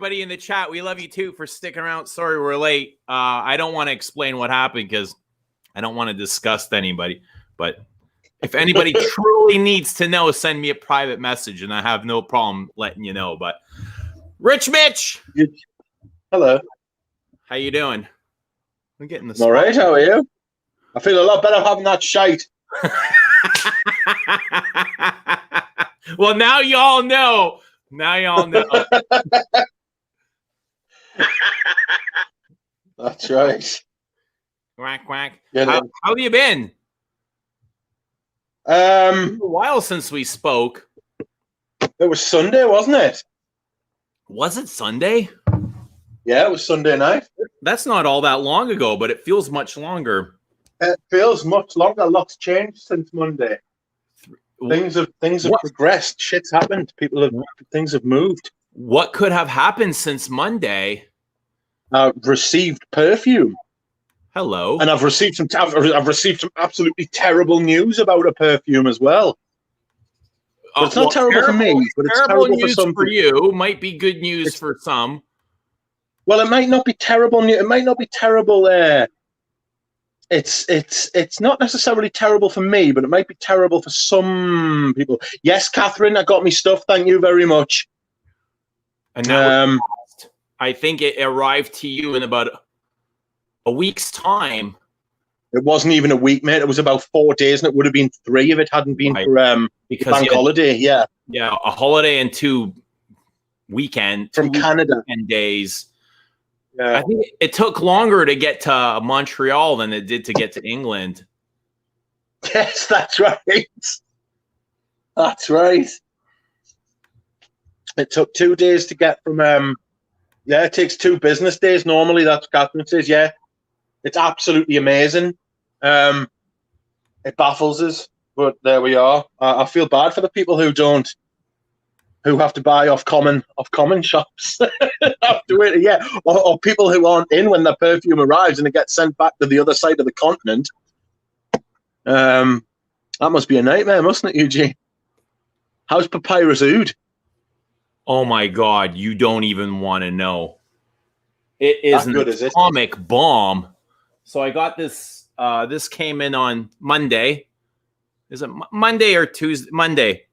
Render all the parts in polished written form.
everybody in the chat. We love you too for sticking around. Sorry we're late. I don't want to explain what happened because I don't want to disgust anybody. But if anybody truly needs to know, send me a private message, and I have no problem letting you know. But Rich Mitch, hello. How you doing? I'm getting the. All right. How are you? I feel a lot better having that shite. Well, now you all know. Now you all know. That's right. Quack, quack. How have you been? A while since we spoke. It was Sunday, wasn't it? Was it Sunday? Yeah, it was Sunday night. That's not all that long ago, but it feels much longer. It feels much longer. A lot's changed since Monday. Things have progressed. Shit's happened. Things have moved. What could have happened since Monday? I've received Perfume. Hello. And I've received some absolutely terrible news about a perfume as well. But it's not terrible for me, but it's terrible news for some for you. Might be good news for some. Well, it might not be terrible. It might not be terrible. It's not necessarily terrible for me, but it might be terrible for some people. Yes, Catherine, I got me stuff. Thank you very much. And now I think it arrived to you in about a week's time. It wasn't even a week, mate. It was about 4 days, and it would have been 3 if it hadn't been for because bank holiday. Yeah, a holiday and 2 weekend from Canada and days. Yeah. I think it took longer to get to Montreal than it did to get to England. Yes, that's right. That's right. It took 2 days to get from yeah, it takes 2 business days normally. That's what Catherine says. Yeah, it's absolutely amazing. It baffles us, but there we are. I feel bad for the people who have to buy off common shops. Have to wait, yeah, or people who aren't in when their perfume arrives and it gets sent back to the other side of the continent. That must be a nightmare, mustn't it, Eugene? How's Papyrus Oud? Oh my God, you don't even want to know. It is an atomic bomb. So I got this. This came in on Monday. Is it Monday or Tuesday? Monday.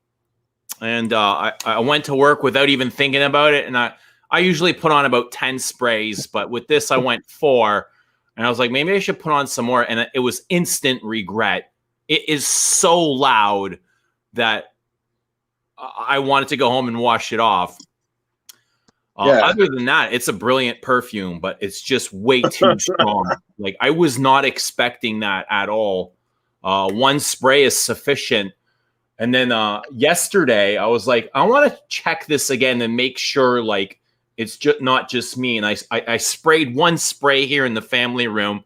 And I went to work without even thinking about it. And I usually put on about 10 sprays, but with this, I went 4. And I was like, maybe I should put on some more. And it was instant regret. It is so loud that I wanted to go home and wash it off. Other than that, it's a brilliant perfume, but it's just way too strong. Like, I was not expecting that at all. 1 spray is sufficient. And then yesterday, I was like, I want to check this again and make sure, like, it's just not just me. And I sprayed 1 spray here in the family room,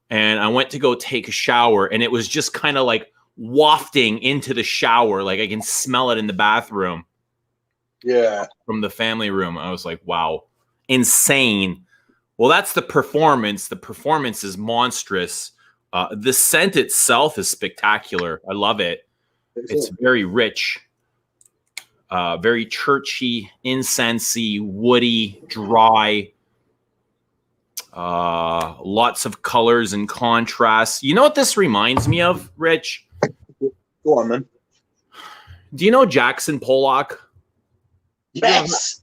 and I went to go take a shower, and it was just kind of like wafting into the shower. Like, I can smell it in the bathroom. Yeah. From the family room. I was like, wow, insane. Well, that's the performance. The performance is monstrous. The scent itself is spectacular. I love it. It's very rich, very churchy, incensey, woody, dry. Lots of colors and contrasts. You know what this reminds me of, Rich? Go on, man. Do you know Jackson Pollock? Yes.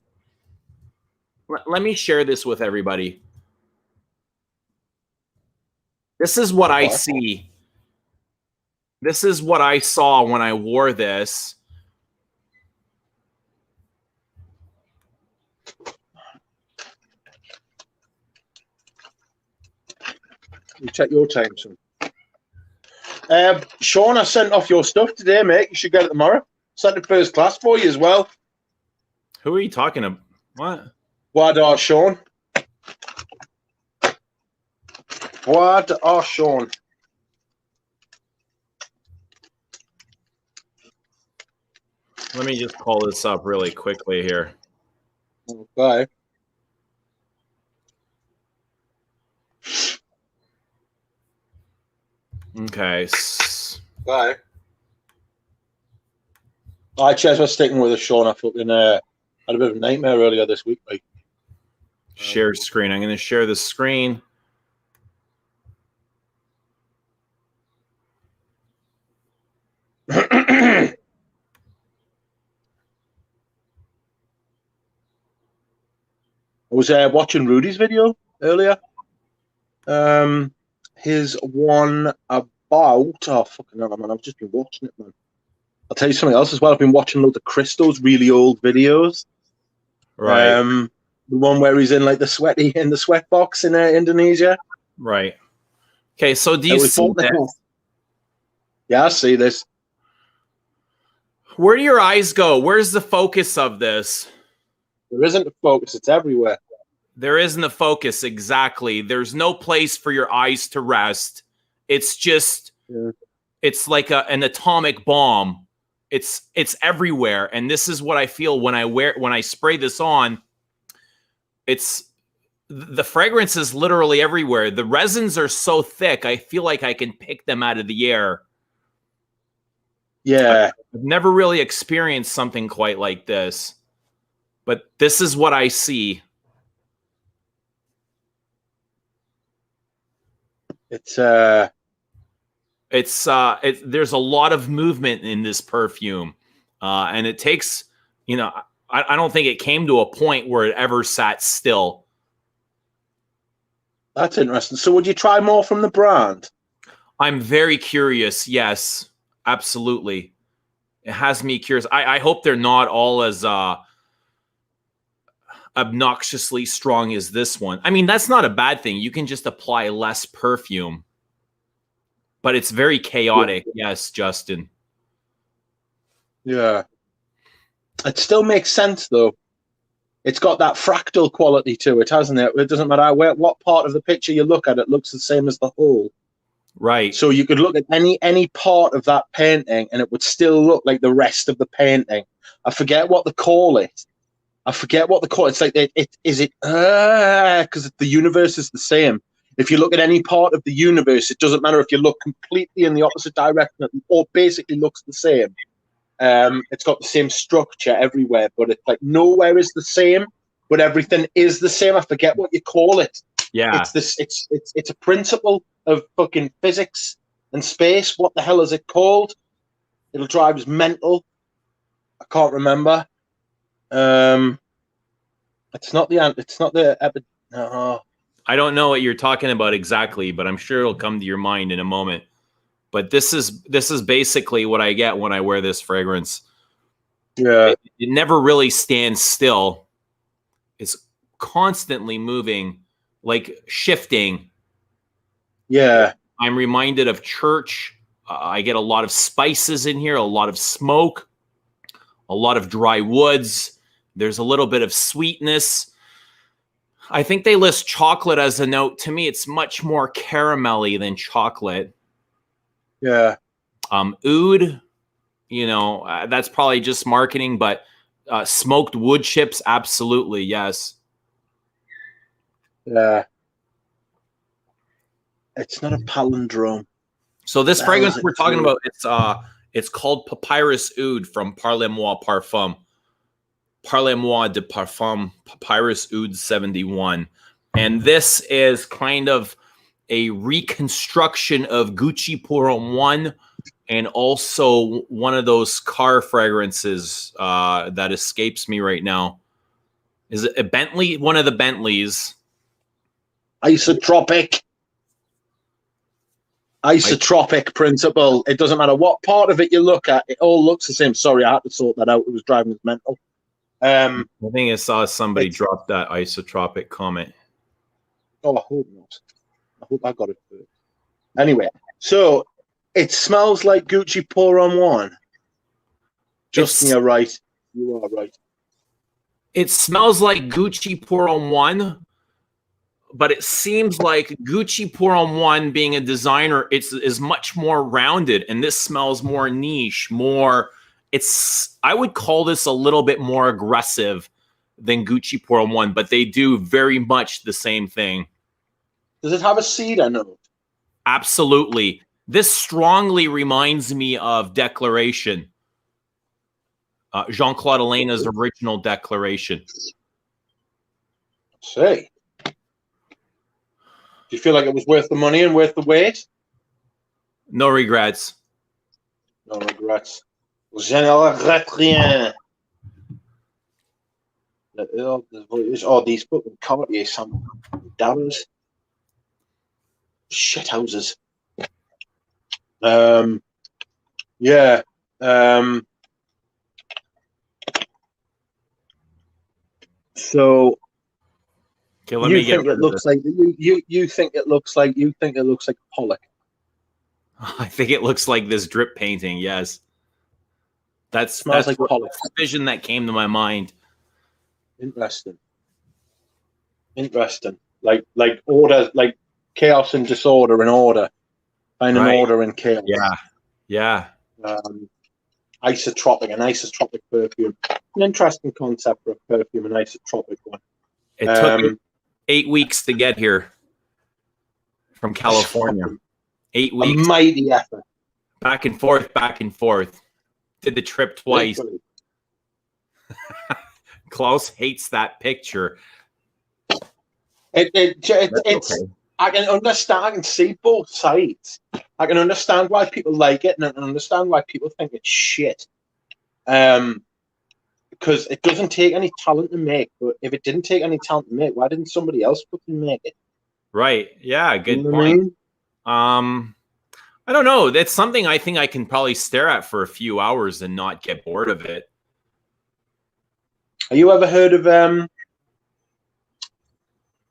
Let me share this with everybody. This is what I see. This is what I saw when I wore this. You check your time, son. Sean, I sent off your stuff today, mate. You should get it tomorrow. Sent it first class for you as well. Who are you talking about? What? Wad Sean. Wad Sean. Let me just call this up really quickly here. Okay. Okay. Bye. I cheers for sticking with us, Sean. I fucking had a bit of a nightmare earlier this week, mate. share screen. I'm going to share the screen. I was watching Rudy's video earlier. His one about, oh fucking hell, man, I've just been watching it, man. I'll tell you something else as well. I've been watching loads of Christo's really old videos. Right. The one where he's in like the sweat box in Indonesia. Right. Okay, so do you see this? Yeah, I see this. Where do your eyes go? Where's the focus of this? There isn't a focus. It's everywhere. There isn't a focus, exactly. There's no place for your eyes to rest. It's just, it's like an atomic bomb. It's everywhere, and this is what I feel when I spray this on. It's the fragrance is literally everywhere. The resins are so thick, I feel like I can pick them out of the air. Yeah, I've never really experienced something quite like this, but this is what I see. There's a lot of movement in this perfume, and it takes, you know, I don't think it came to a point where it ever sat still. That's interesting. So would you try more from the brand? I'm very curious. Yes, absolutely. It has me curious. I hope they're not all as obnoxiously strong as this one. I mean, that's not a bad thing. You can just apply less perfume. But it's very chaotic. Yes, Justin. Yeah. It still makes sense, though. It's got that fractal quality to it, hasn't it? It doesn't matter what part of the picture you look at, it looks the same as the whole. Right. So you could look at any part of that painting, and it would still look like the rest of the painting. I forget what they call it. It's like, because the universe is the same. If you look at any part of the universe, it doesn't matter if you look completely in the opposite direction, it all basically looks the same. It's got the same structure everywhere, but it's like nowhere is the same, but everything is the same. I forget what you call it. Yeah. It's a principle of fucking physics and space. What the hell is it called? It'll drive us mental. I can't remember. It's not the no. I don't know what you're talking about exactly, but I'm sure it'll come to your mind in a moment. But this is basically what I get when I wear this fragrance. Yeah. It never really stands still. It's constantly moving, like shifting. Yeah. I'm reminded of church. I get a lot of spices in here, a lot of smoke, a lot of dry woods. There's a little bit of sweetness. I think they list chocolate as a note. To me, it's much more caramelly than chocolate. Yeah. Oud, you know, that's probably just marketing, but smoked wood chips, absolutely, yes. Yeah. It's not a palindrome. So this fragrance we're talking about, it's called Papyrus Oud from Parle-moi Parfum. Parle-moi de Parfum, Papyrus Oud 71. And this is kind of a reconstruction of Gucci Pour Homme 1, and also one of those car fragrances that escapes me right now. Is it a Bentley? One of the Bentleys. Isotropic principle. It doesn't matter what part of it you look at, it all looks the same. Sorry, I had to sort that out. It was driving me mental. I think I saw somebody drop that isotropic comment. Oh, I hope not. I hope I got it first. Anyway, so it smells like Gucci Pour Homme 1. Justin, you're right. You are right. It smells like Gucci Pour Homme 1, but it seems like Gucci Pour Homme 1, being a designer, is much more rounded, and this smells more niche, more... I would call this a little bit more aggressive than Gucci Pour Homme 1, but they do very much the same thing. Does it have a cedar note? Absolutely. This strongly reminds me of Declaration. Jean-Claude Elena's original Declaration. See. Do you feel like it was worth the money and worth the wait? No regrets. No regrets. Je ne regrette rien. Oh, these fucking Cartier some dabbers. Shit houses. Yeah. So okay, let me think it looks like you think it looks like Pollock. I think it looks like this drip painting. Yes, that's like Pollock. The vision that came to my mind. Interesting. Like order, like chaos and disorder and order. Find an order in chaos. Yeah. An isotropic perfume. An interesting concept for a perfume, an isotropic one. It took 8 weeks to get here from California. 8 weeks. A mighty effort. Back and forth. Did the trip twice. Klaus hates that picture. It's okay. I can understand. I can see both sides. I can understand why people like it, and I can understand why people think it's shit. Because it doesn't take any talent to make. But if it didn't take any talent to make, why didn't somebody else fucking make it? Right. Yeah. Good point. I don't know. That's something I think I can probably stare at for a few hours and not get bored of it. Have you ever heard of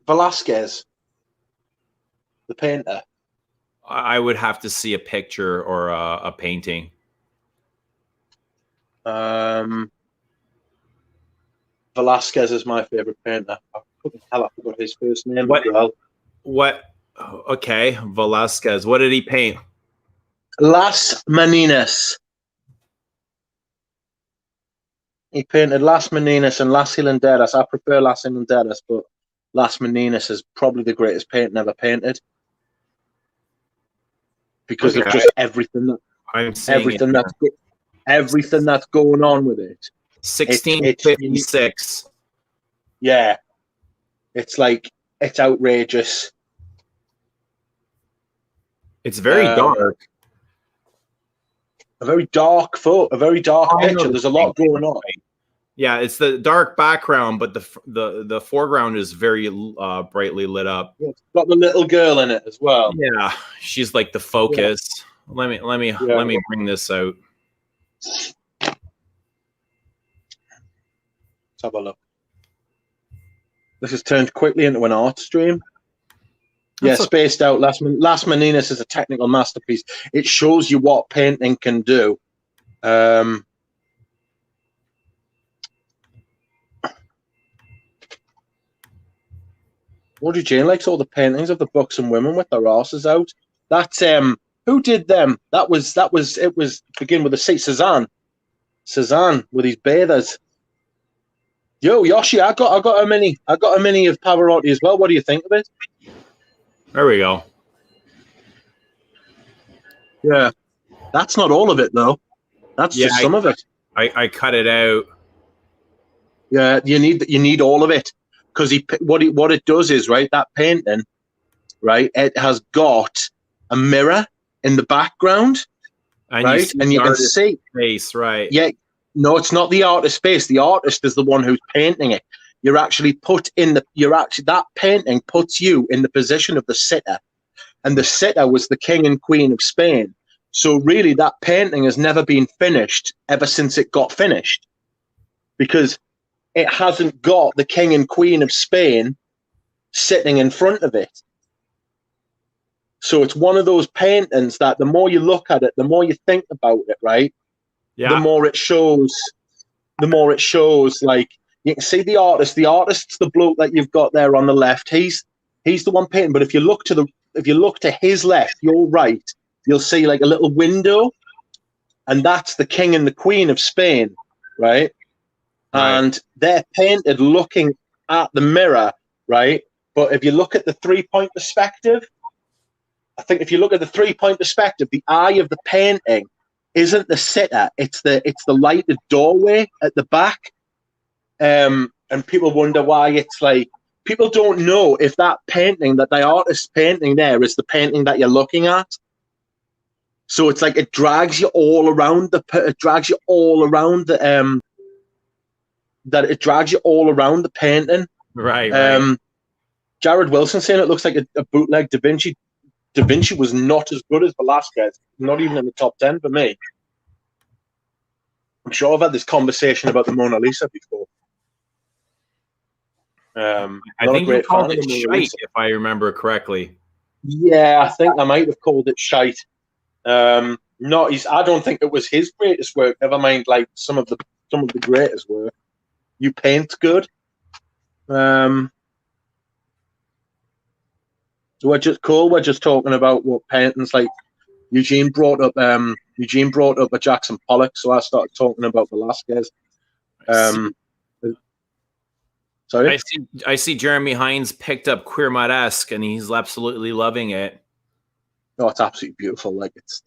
Velasquez, the painter? I would have to see a picture or a painting. Velasquez is my favorite painter. I forgot his first name. What? Okay, Velasquez. What did he paint? Las Meninas. He painted Las Meninas and Las Hilanderas. I prefer Las Hilanderas, but Las Meninas is probably the greatest painting ever painted because of just everything that's going on with it. 1656. Yeah, it's like it's outrageous. It's very dark. A very dark picture. There's a lot going on. Yeah, it's the dark background, but the foreground is very brightly lit up. Yeah, it's got the little girl in it as well. Yeah, she's like the focus. Yeah. Let me bring this out. Let's have a look. This has turned quickly into an art stream. That's spaced out. Las Meninas is a technical masterpiece. It shows you what painting can do. Audrey Jane likes all the paintings of the buxom women with their asses out. That's who did them? It was begin with a C. Cezanne with his bathers. Yo, Yoshi, I got a mini of Pavarotti as well. What do you think of it? There we go. Yeah, that's not all of it though. That's just some of it. I cut it out. Yeah, you need all of it because what it does is that painting, it has got a mirror in the background, and you can see face, right? Yeah, no, it's not the artist's face. The artist is the one who's painting it. You're actually that painting puts you in the position of the sitter, and the sitter was the king and queen of Spain. So really, that painting has never been finished ever since it got finished, because it hasn't got the king and queen of Spain sitting in front of it. So it's one of those paintings that the more you look at it, the more you think about it, right? Yeah. The more it shows. Like, you can see the artist. The artist's the bloke that you've got there on the left. He's the one painting. But if you look to his left, your right, you'll see like a little window, and that's the king and the queen of Spain, right? And they're painted looking at the mirror, right? But if you look at the 3-point perspective, I think if you look at the 3-point perspective, the eye of the painting isn't the sitter. It's the lighted doorway at the back. And people wonder why it's like people don't know if that painting, that the artist's painting there, is the painting that you're looking at. So it's like it drags you all around the painting. Right. Jared Wilson saying it looks like a bootleg Da Vinci. Da Vinci was not as good as Velasquez, not even in the top 10 for me. I'm sure I've had this conversation about the Mona Lisa before. I think you called it shite, if I remember correctly. Yeah, I think I might have called it shite. I don't think it was his greatest work. Never mind, like some of the greatest work. You paint good. So we're just talking about what paintings, like Eugene brought up a Jackson Pollock, so I started talking about Velasquez. Sorry? I see Jeremy Hines picked up Queer Modesque and he's absolutely loving it. Oh, it's absolutely beautiful. Like it's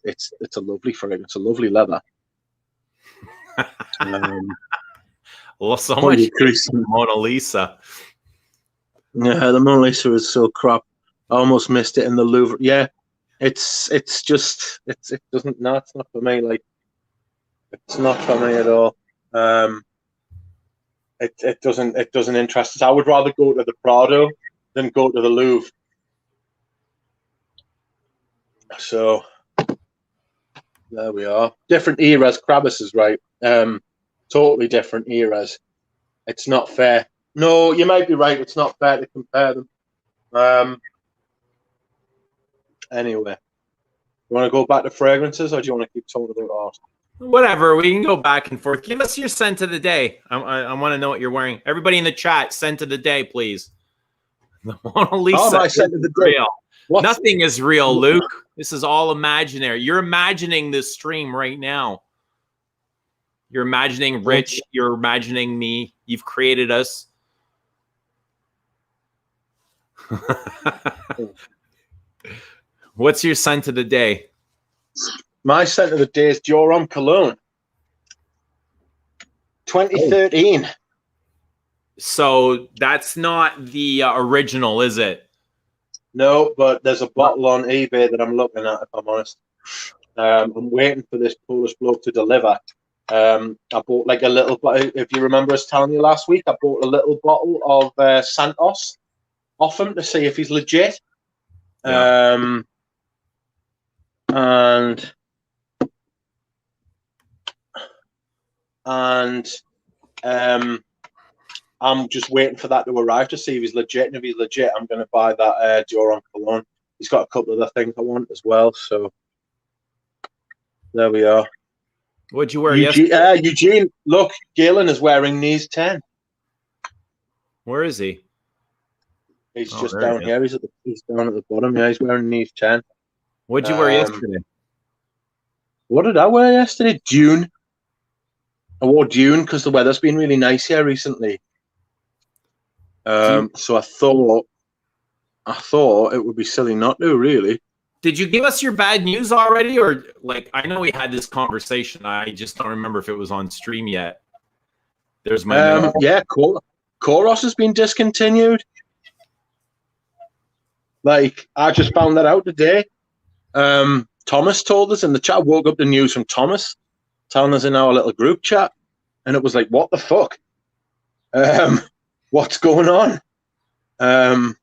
a lovely fragrance. It's a lovely leather. Well, so much Mona Lisa. Yeah, the Mona Lisa is so crap. I almost missed it in the Louvre. Yeah, it doesn't. No, it's not for me. Like, it's not for me at all. It doesn't interest us. I would rather go to the Prado than go to the Louvre. So there we are. Different eras. Krabbis is right. Totally different eras. It's not fair. No, you might be right. It's not fair to compare them. Anyway, you want to go back to fragrances, or do you want to keep talking about art? Whatever. We can go back and forth. Give us your scent of the day. I want to know what you're wearing. Everybody in the chat, scent of the day, please. The Mona Lisa. Oh, my scent of the day. Real. Nothing is real, Luke. This is all imaginary. You're imagining this stream right now. You're imagining Rich. You're imagining me. You've created us. What's your scent of the day? My scent of the day is Dior Homme Cologne. 2013. So that's not the original, is it? No, but there's a bottle on eBay that I'm looking at, if I'm honest. I'm waiting for this Polish bloke to deliver. I bought like a little, if you remember us telling you last week, I bought a little bottle of Santos off him to see if he's legit. Yeah. I'm just waiting for that to arrive to see if he's legit. And if he's legit, I'm going to buy that Dior Homme Cologne. He's got a couple of other things I want as well. So there we are. What'd you wear yesterday? Eugene, look, Galen is wearing these 10. Where is he? He's just down here. He's down at the bottom. Yeah, he's wearing these 10. What'd you wear yesterday? What did I wear yesterday? Dune. I wore Dune because the weather's been really nice here recently. So I thought it would be silly not to, really. Did you give us your bad news already, or like I know we had this conversation? I just don't remember if it was on stream yet. There's my KOUROS has been discontinued. Like I just found that out today. Thomas told us in the chat. I woke up the news from Thomas telling us in our little group chat, and it was like, what the fuck? What's going on? And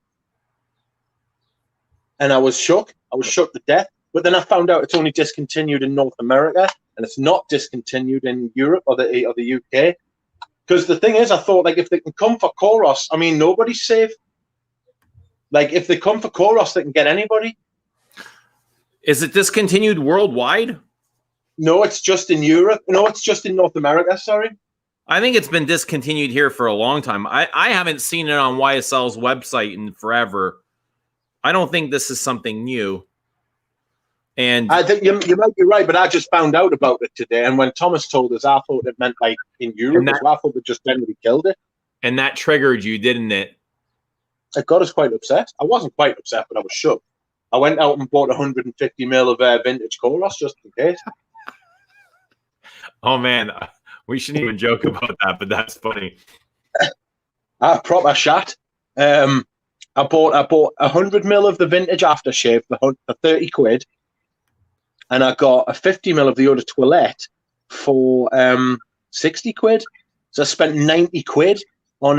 I was shook. I was shook to death. But then I found out it's only discontinued in North America, and it's not discontinued in Europe or the UK. Because the thing is, I thought, like, if they can come for KOUROS, I mean, nobody's safe. Like, if they come for KOUROS, they can get anybody. Is it discontinued worldwide? No, it's just in Europe. No, it's just in North America, sorry. I think it's been discontinued here for a long time. I haven't seen it on YSL's website in forever. I don't think this is something new. And I think you might be right, but I just found out about it today. And when Thomas told us, I thought it meant like in Europe. I thought they just generally killed it. And that triggered you, didn't it? It got us quite upset. I wasn't quite upset, but I was shook. I went out and bought 150 ml of vintage KOUROS just in case. Oh, man. We shouldn't even joke about that, but that's funny. Proper shot. I bought 100 ml of the vintage aftershave for 30 quid, and I got a 50 ml of the eau de toilette for 60 quid. So I spent 90 quid on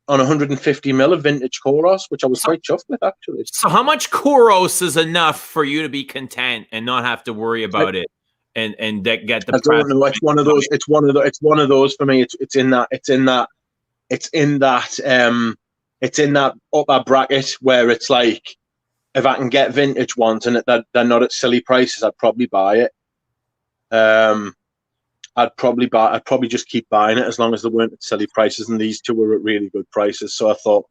150 ml of vintage KOUROS, which I was quite chuffed with, actually. So how much KOUROS is enough for you to be content and not have to worry about it and get the? I don't know. It's one of those. It's one of those for me. It's in that upper bracket where it's like, if I can get vintage ones and they're not at silly prices, I'd probably buy it. I'd probably just keep buying it as long as they weren't at silly prices, and these two were at really good prices. So I thought,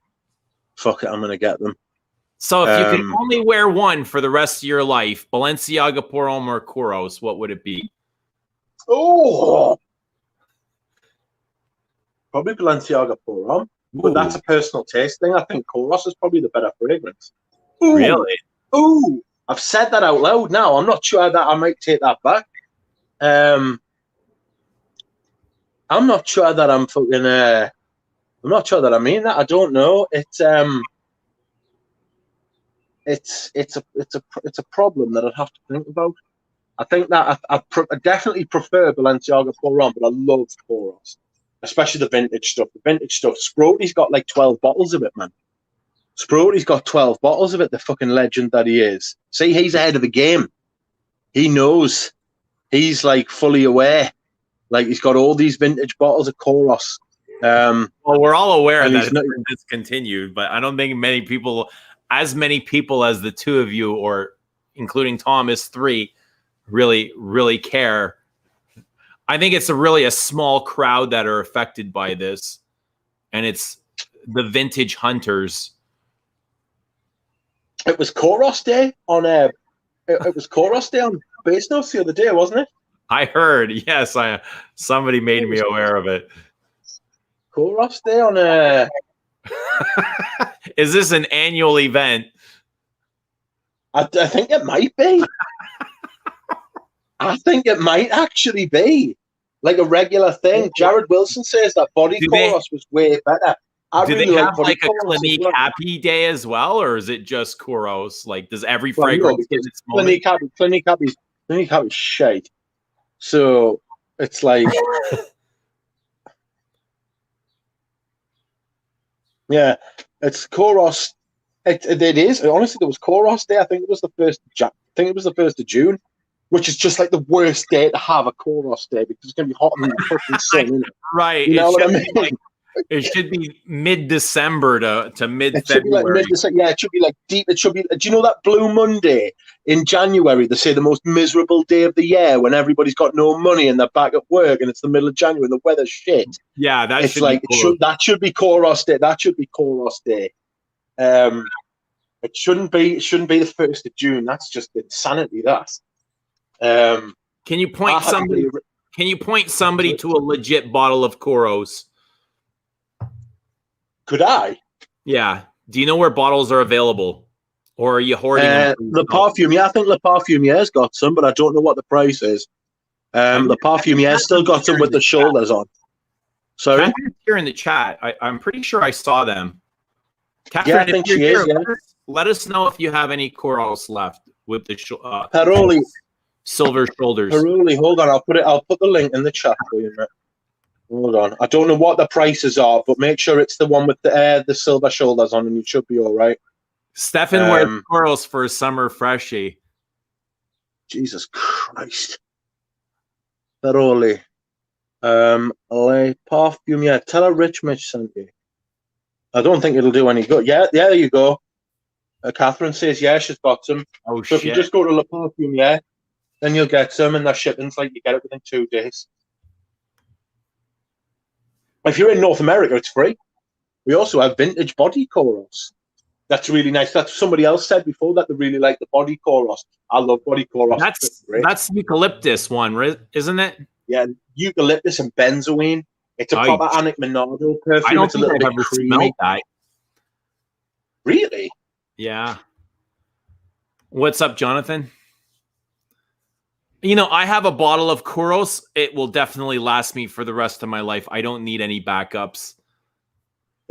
fuck it, I'm gonna get them. So if you could only wear one for the rest of your life, Balenciaga, PARLE, or KOUROS, what would it be? Oh, probably Balenciaga PARLE, but that's a personal taste thing. I think KOUROS is probably the better fragrance. Ooh. Really? Ooh, I've said that out loud now. I'm not sure that I might take that back. I'm not sure that I'm fucking. I'm not sure that I mean that. I don't know. It's a problem that I'd have to think about. I think that I definitely prefer Balenciaga PARLE, but I love KOUROS, especially the vintage stuff. The vintage stuff. Sprotey's got like 12 bottles of it, man. Sprotey's got 12 bottles of it. The fucking legend that he is. See, he's ahead of the game. He knows. He's like fully aware. Like, he's got all these vintage bottles of KOUROS. Well, we're all aware that it's been discontinued, but I don't think as many people as the two of you, or including Thomas, 3, really care. I think it's really a small crowd that are affected by this, and it's the vintage hunters. It was KOUROS Day on it was KOUROS Day on Base Notes the other day, wasn't it? I heard, yes. Somebody made me aware of it. KOUROS Day on Is this an annual event? I think it might be. I think it might actually be like a regular thing. Jared Wilson says that body KOUROS was way better. Do they have like a Clinique Happy Day as well, or is it just KOUROS? Like, does every fragrance get its moment? Clinique Happy's shite. So it's like, yeah, it's KOUROS. It is. Honestly, there was KOUROS Day. I think it was the 1st of June, which is just like the worst day to have a KOUROS Day because it's gonna be hot in the fucking sun, isn't it? Right. You know what I mean? It should be mid-December to mid-February. Yeah, it should be like deep. It should be. Do you know that Blue Monday in January? They say the most miserable day of the year when everybody's got no money and they're back at work and it's the middle of January and the weather's shit. Yeah, that it's should like be cool. that should be KOUROS Day. That should be KOUROS Day. It shouldn't be the 1st of June. That's just insanity. That. Can you point somebody? Can you point somebody to a legit bottle of KOUROS? Could I? Yeah. Do you know where bottles are available, or are you hoarding them? The Perfume, yeah, I think the Parfumier's got some, but I don't know what the price is. The Parfumier's still got some with the shoulders on. Sorry, here in the chat, I'm pretty sure I saw them. Catherine, yeah, I think she is. Yeah. Let us know if you have any KOUROS left with the Parole silver shoulders. Parole, hold on, I'll put the link in the chat for you, mate. Hold on. I don't know what the prices are, but make sure it's the one with the silver shoulders on, and you should be all right. Stefan wears KOUROS for a summer freshie. Jesus Christ. Parole. Le Perfume. Yeah, tell her Rich Mitch sent you. I don't think it'll do any good. Yeah, there you go. Catherine says, yeah, she's got some. Oh, so if you just go to Le Perfume, yeah, then you'll get some, and their shipping's like you get it within 2 days. If you're in North America, it's free. We also have vintage body KOUROS. That's really nice. That's somebody else said before that they really like the body KOUROS. I love body KOUROS. That's eucalyptus one, isn't it? Yeah, eucalyptus and benzoin. It's a proper Annick Minardo perfume. I don't it's think I've ever smelled that. Really? Yeah. What's up, Jonathan? You know, I have a bottle of KOUROS. It will definitely last me for the rest of my life. I don't need any backups.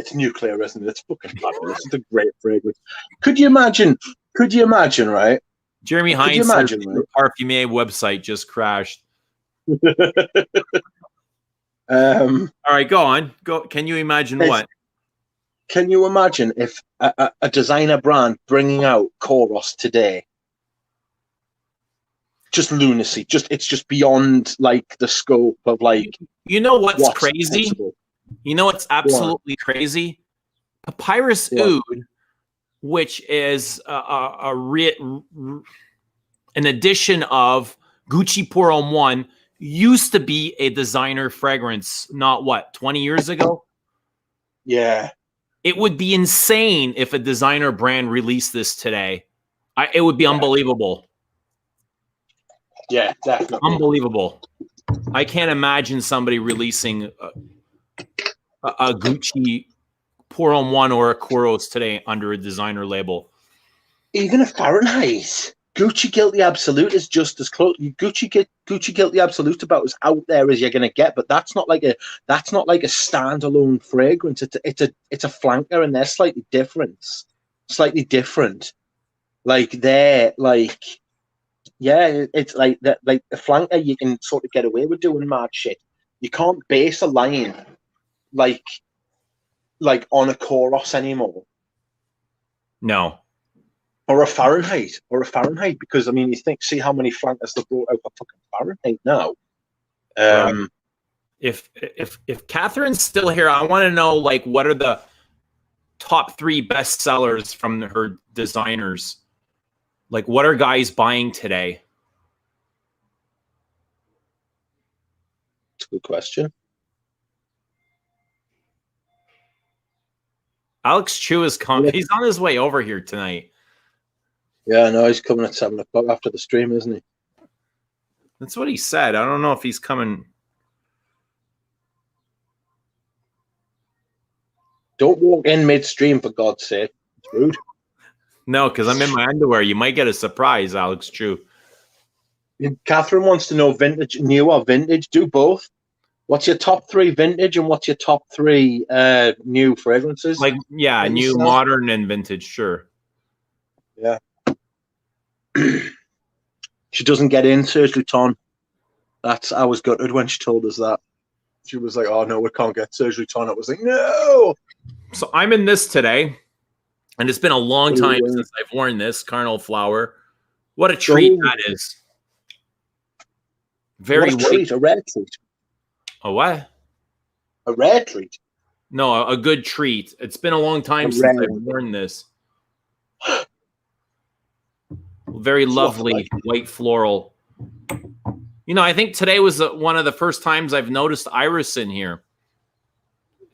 It's nuclear, isn't it? It's fucking fabulous. It's a great fragrance. Could you imagine, right? Jeremy Hines says the Perfume website just crashed. All right, go on. Go. Can you imagine what? Can you imagine if a designer brand bringing out KOUROS today? Just lunacy. It's just beyond like the scope of like. You know what's crazy? Possible. You know what's absolutely crazy? Papyrus Oud, which is an addition of Gucci Pour Homme 1, used to be a designer fragrance. Not what, 20 years ago? Yeah. It would be insane if a designer brand released this today. It would be unbelievable. Yeah, definitely. Unbelievable. I can't imagine somebody releasing a Gucci Pour Homme 1 or a KOUROS today under a designer label. Even a Fahrenheit. Gucci Guilty Absolute is just as close. Gucci Guilty Absolute about as out there as you're gonna get, but that's not like a standalone fragrance. It's a flanker, and they're slightly different. Like they're like, yeah, it's like that. Like the flanker, you can sort of get away with doing mad shit. You can't base a line like on a KOUROS anymore. No. Or a Fahrenheit, because I mean, see how many flankers they brought out for fucking Fahrenheit now. Right. If Catherine's still here, I want to know like what are the top 3 best sellers from her designers? Like what are guys buying today? That's a good question. Alex Chu is coming. He's on his way over here tonight. Yeah, I know he's coming at 7 o'clock after the stream, isn't he? That's what he said. I don't know if he's coming. Don't walk in mid-stream, for God's sake. It's rude. No, because I'm in my underwear. You might get a surprise, Alex Chu. Catherine wants to know vintage, new or vintage. Do both. What's your top 3 vintage and what's your top 3 new fragrances? Like, yeah, new, modern, and vintage, sure. Yeah. She doesn't get in, Serge Luton. I was gutted when she told us that. She was like, oh, no, we can't get Serge Luton. I was like, no. So I'm in this today, and it's been a long time since I've worn this CARNAL flower. What a treat that is. Very what a treat, a rare treat. A what? A rare treat. No, a good treat. It's been a long time since I've worn this. Very lovely white floral. You know, I think today was one of the first times I've noticed iris in here,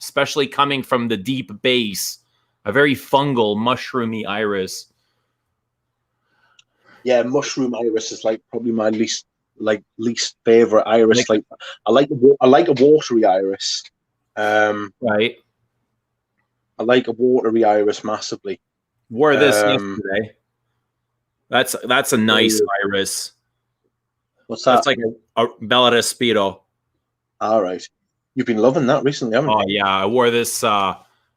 especially coming from the deep base. A very fungal, mushroomy iris. Yeah, mushroom iris is like probably my least favorite iris. Like I like a watery iris. Right. I like a watery iris massively. Wore this yesterday. That's a nice iris. What's that? That's like a Bella Respiro. All right. You've been loving that recently, haven't you? Oh, yeah. I wore this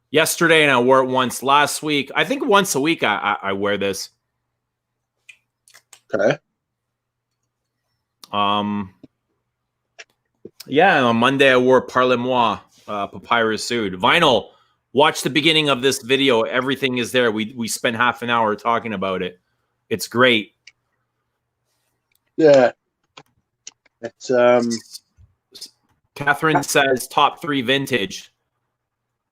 yesterday, and I wore it once last week. I think once a week I wear this. Okay. Yeah, on Monday I wore Parle-moi, Papyrus Oud. Vinyl, watch the beginning of this video. Everything is there. We spent half an hour talking about it. It's great. Yeah. It's Catherine says top 3 vintage.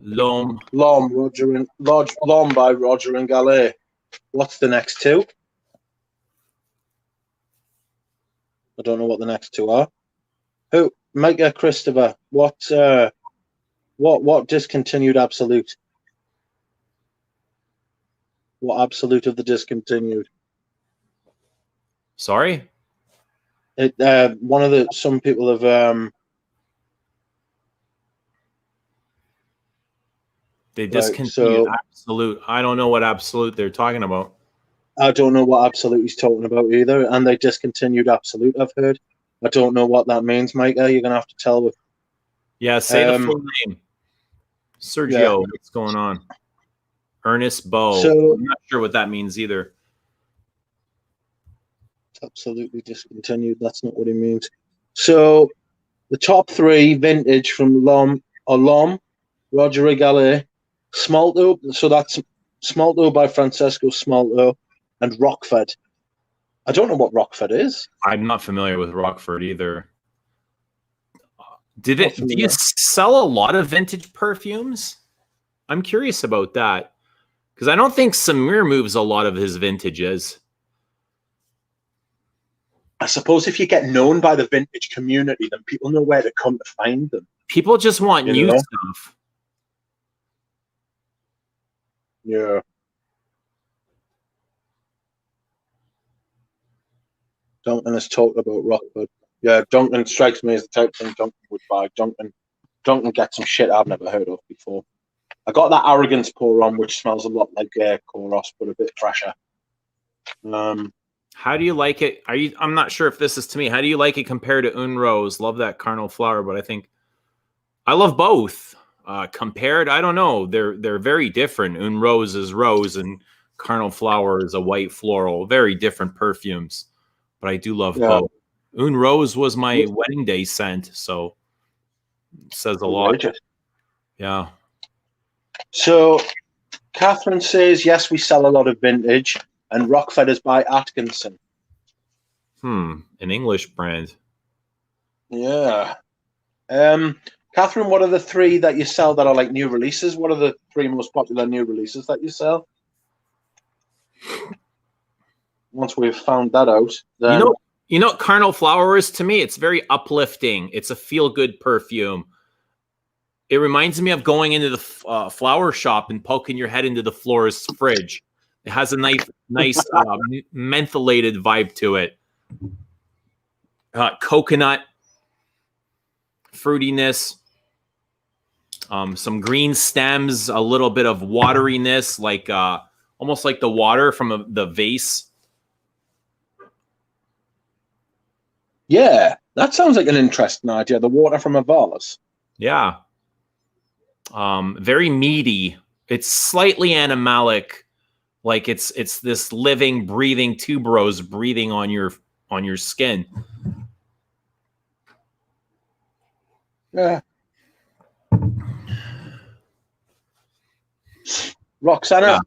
L'Homme by Roger and Gallet. What's the next 2? I don't know what the next 2 are. Who? Micah Christopher. What discontinued absolute? What absolute of the discontinued? Sorry? One of the some people have they discontinued absolute. I don't know what absolute they're talking about. I don't know what absolute he's talking about either. And they discontinued absolute, I've heard. I don't know what that means, Micah. You're gonna have to tell me. Yeah, say the full name. Sergio, what's going on? Ernest Bow. So, I'm not sure what that means either. It's absolutely discontinued. That's not what he means. So, the top 3 vintage from L'Homme, Roger Regalé, Smalto. So that's Smalto by Francesco Smalto, and Rockford. I don't know what Rockford is. I'm not familiar with Rockford either. Do you sell a lot of vintage perfumes? I'm curious about that, because I don't think Samir moves a lot of his vintages. I suppose if you get known by the vintage community, then people know where to come to find them. People just want new stuff. Yeah. Duncan has talked about Rockford. Yeah, Duncan strikes me as the type of thing Duncan would buy. Duncan gets some shit I've never heard of before. I got that Arrogance pour on, which smells a lot like KOUROS, but a bit fresher. How do you like it? I'm not sure if this is to me. How do you like it compared to Une Rose? Love that Carnal flower, but I think I love both. Compared, I don't know. They're very different. Une Rose is rose, and Carnal flower is a white floral. Very different perfumes, but I do love both. Une Rose was my wedding day scent, so it says a lot. Yeah. So, Catherine says, yes, we sell a lot of vintage, and Rockford is by Atkinson. An English brand. Yeah. Catherine, what are the 3 that you sell that are like new releases? What are the 3 most popular new releases that you sell? Once we've found that out, then... You know what Carnal flower is to me? It's very uplifting. It's a feel-good perfume. It reminds me of going into the flower shop and poking your head into the florist's fridge. It has a nice mentholated vibe to it. Coconut, fruitiness, some green stems, a little bit of wateriness, like almost like the water from the vase. Yeah, that sounds like an interesting idea. The water from a vase. Yeah. Very meaty. It's slightly animalic, like it's this living, breathing tuberose breathing on your skin. Yeah. Roxana,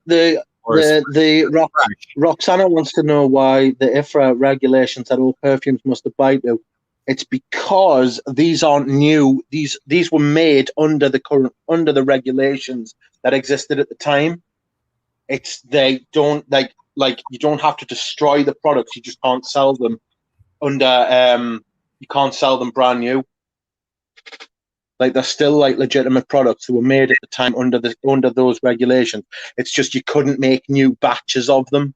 Roxana wants to know why the IFRA regulations that all perfumes must abide to. It's because these aren't new. These were made under the regulations that existed at the time. They don't like you don't have to destroy the products. You just can't sell them under you can't sell them brand new. Like they're still like legitimate products that were made at the time under those regulations. It's just you couldn't make new batches of them.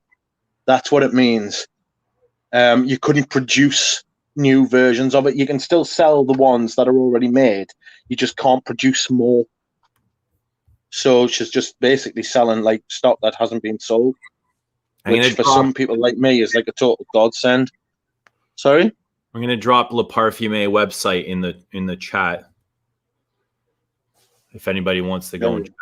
That's what it means. You couldn't produce new versions of it. You can still sell the ones that are already made. You just can't produce more. So she's just basically selling like stock that hasn't been sold, which for some people like me is like a total godsend. Sorry? I'm gonna drop Le Parfume website in the chat if anybody wants to go and check.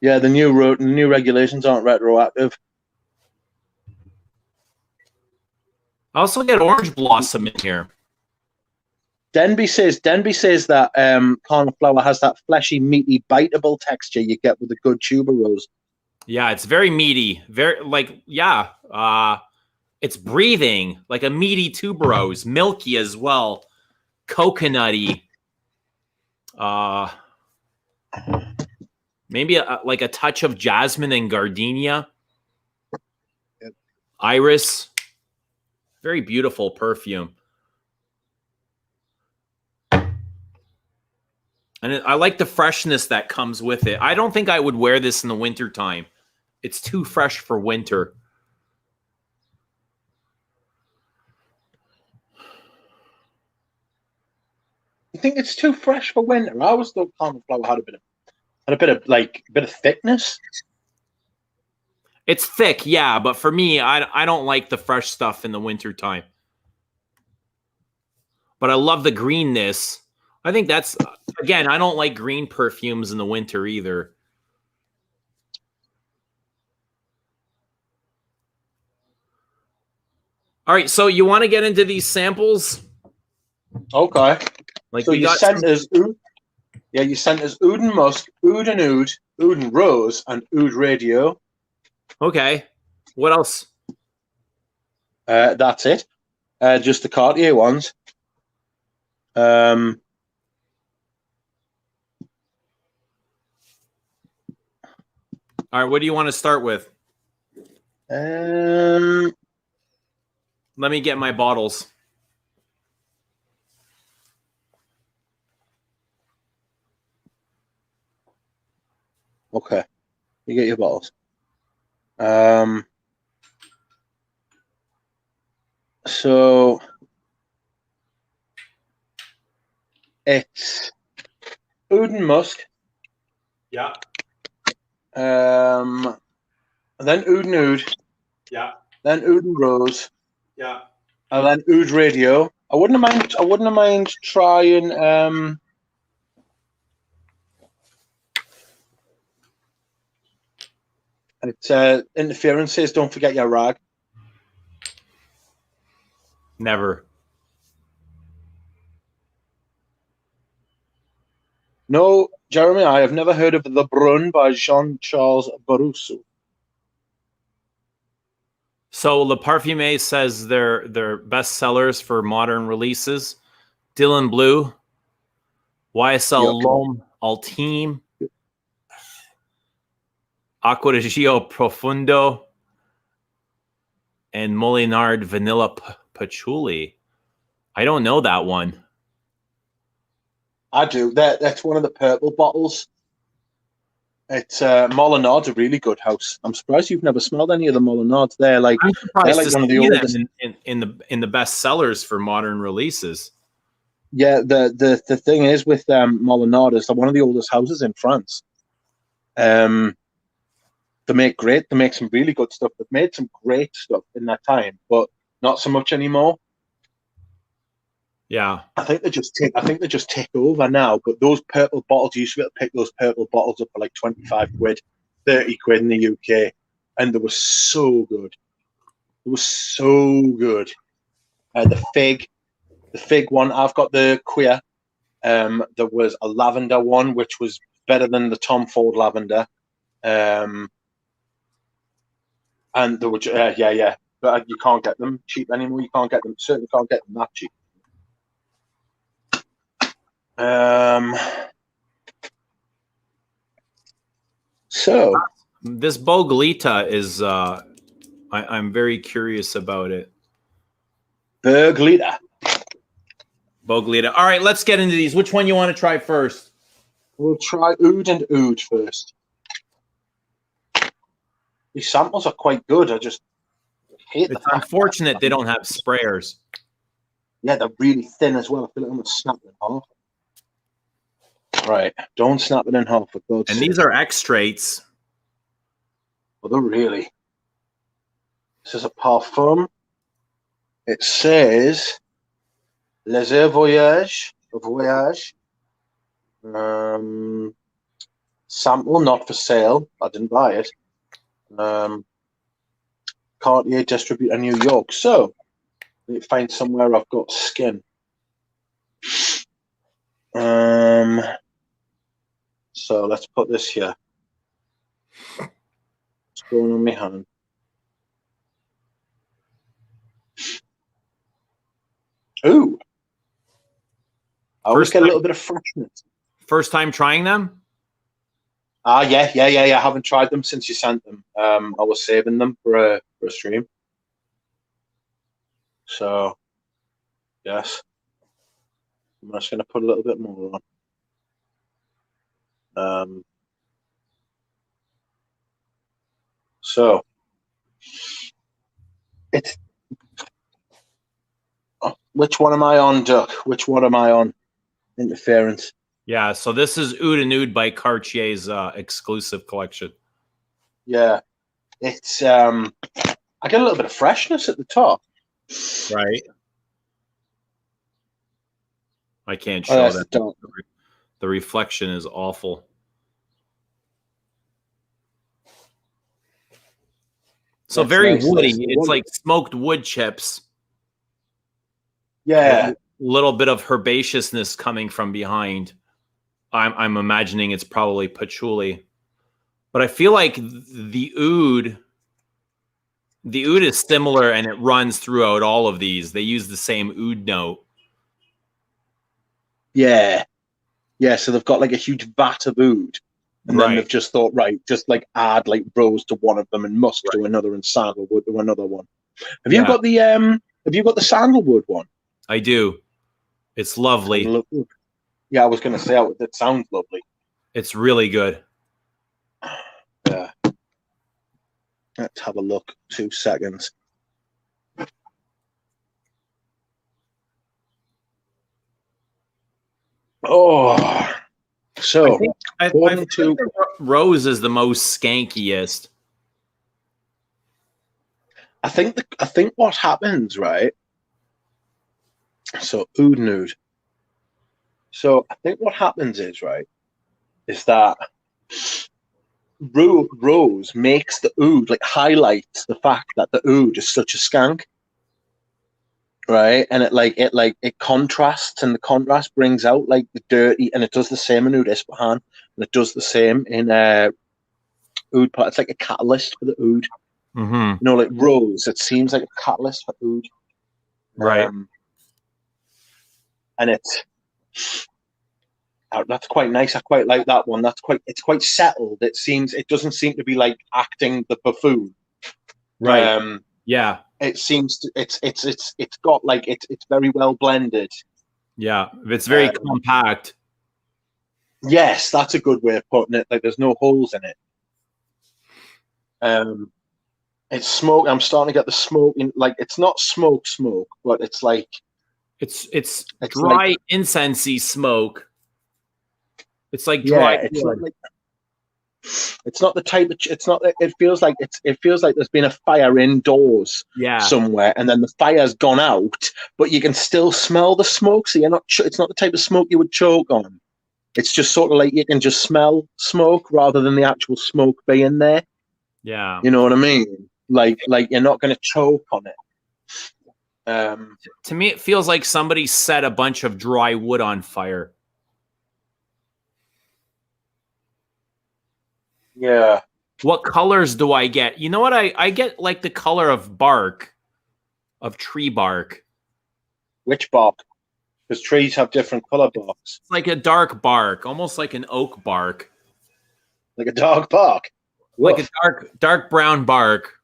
Yeah, the new regulations aren't retroactive. I also get Orange Blossom in here. Denby says that Carnal flower has that fleshy, meaty, biteable texture you get with a good tuberose. Yeah, it's very meaty. Very it's breathing like a meaty tuberose, milky as well, coconutty. Maybe like a touch of jasmine and gardenia. Yep. Iris. Very beautiful perfume. And I like the freshness that comes with it. I don't think I would wear this in the winter time. It's too fresh for winter. You think it's too fresh for winter? I always thought Carnal flower had a bit of thickness. It's thick, yeah, but for me, I don't like the fresh stuff in the winter time. But I love the greenness. I think that's, again, I don't like green perfumes in the winter either. All right, so you want to get into these samples? Okay. Like so we you got sent us oud. Yeah, you sent us oud and musk, oud and oud, oud and rose, and oud radio. Okay. What else? That's it. Just the Cartier ones. All right, what do you want to start with? Let me get my bottles. Okay. You get your bottles. So it's oud and musk. Yeah. Then oud and oud. Yeah. Then oud and rose. Yeah. And then oud radio. I wouldn't have mind trying it's interference says don't forget your rag. Never. No, Jeremy, I have never heard of The Brun by Jean-Charles Barousseau. So Le Parfumé says they're best sellers for modern releases. Dylan Blue, YSL L'Homme Ultime, Acqua di Gio Profundo, and Molinard Vanilla Patchouli. I don't know that one. I do. That's one of the purple bottles. It's Molinard's a really good house. I'm surprised you've never smelled any of the Molinards. They're like one of the oldest in the best sellers for modern releases. Yeah, the thing is with Molinard is they're one of the oldest houses in France. They make some really good stuff. They've made some great stuff in that time, but not so much anymore. Yeah, I think they just take over now. But those purple bottles, you used to be able to pick those purple bottles up for like 25 quid, 30 quid in the UK, and they were so good. It was so good. The fig one, I've got the queer. There was a lavender one, which was better than the Tom Ford lavender. And there were but you can't get them cheap anymore. You can't get them. Certainly can't get them that cheap. So this Boglita is I'm very curious about it. Boglita. All right, let's get into these. Which one you want to try first? We'll try oud and oud first. These samples are quite good. I just hate it's unfortunate they don't have sprayers. Yeah, they're really thin as well. I feel like I'm going to snap it in half. Right, don't snap it in half for God's sake. And these are extracts. Well, they're really. This is a parfum. It says Les Voyage. Sample not for sale. I didn't buy it. Cartier distributor New York. So let me find somewhere I've got skin. So let's put this here. What's going on my hand? Ooh. I always get a little bit of freshness. First time trying them? Yeah. I haven't tried them since you sent them. I was saving them for a stream. So, yes. I'm just going to put a little bit more on. So, it's... Oh, which one am I on, Duck? Which one am I on? Interference. Yeah, so this is Oud and Oud by Cartier's exclusive collection. Yeah. It's... I get a little bit of freshness at the top. Right. I can't show that. Dark. The reflection is awful. So That's very nice, woody. nice. It's like smoked wood chips. Yeah. A little bit of herbaceousness coming from behind. I'm imagining it's probably patchouli. But I feel like the oud is similar, and it runs throughout all of these. They use the same oud note. Yeah. Yeah, so they've got like a huge vat of oud. And then they've just thought, right, just like add like rose to one of them and musk to another and sandalwood to another one. Have you got the sandalwood one? I do. It's lovely. Yeah, I was gonna say it sounds lovely. It's really good. Yeah. Let's have a look. 2 seconds. Oh, so I think rose is the most skankiest. I think what happens, right? So oud nude. So I think what happens is, right, is that rose makes the oud, like highlights the fact that the oud is such a skank. Right, and it contrasts, and the contrast brings out like the dirty, and it does the same in Oud Ispahan, and it does the same in oud. It's like a catalyst for the oud. Mm-hmm. You know, like rose, it seems like a catalyst for oud. Right, and that's quite nice. I quite like that one. It's quite settled. It doesn't seem to be like acting the buffoon. Right. Yeah. It seems to, it's got like it's very well blended. Yeah, it's very compact. Yes, that's a good way of putting it. Like there's no holes in it. It's smoke. I'm starting to get the smoke in. Like it's not smoke, but it's like it's dry, like, incensey smoke. It's like dry. It's not the type of. It's not. It feels like there's been a fire indoors, somewhere, and then the fire's gone out, but you can still smell the smoke. So you're not. It's not the type of smoke you would choke on. It's just sort of like you can just smell smoke rather than the actual smoke being there. Yeah, you know what I mean. Like you're not going to choke on it. To me, it feels like somebody set a bunch of dry wood on fire. Yeah. What colors do I get? You know what? I get like the color of bark, of tree bark. Which bark? Because trees have different color barks. It's like a dark bark, almost like an oak bark. Like a dark bark? Like a dark brown bark.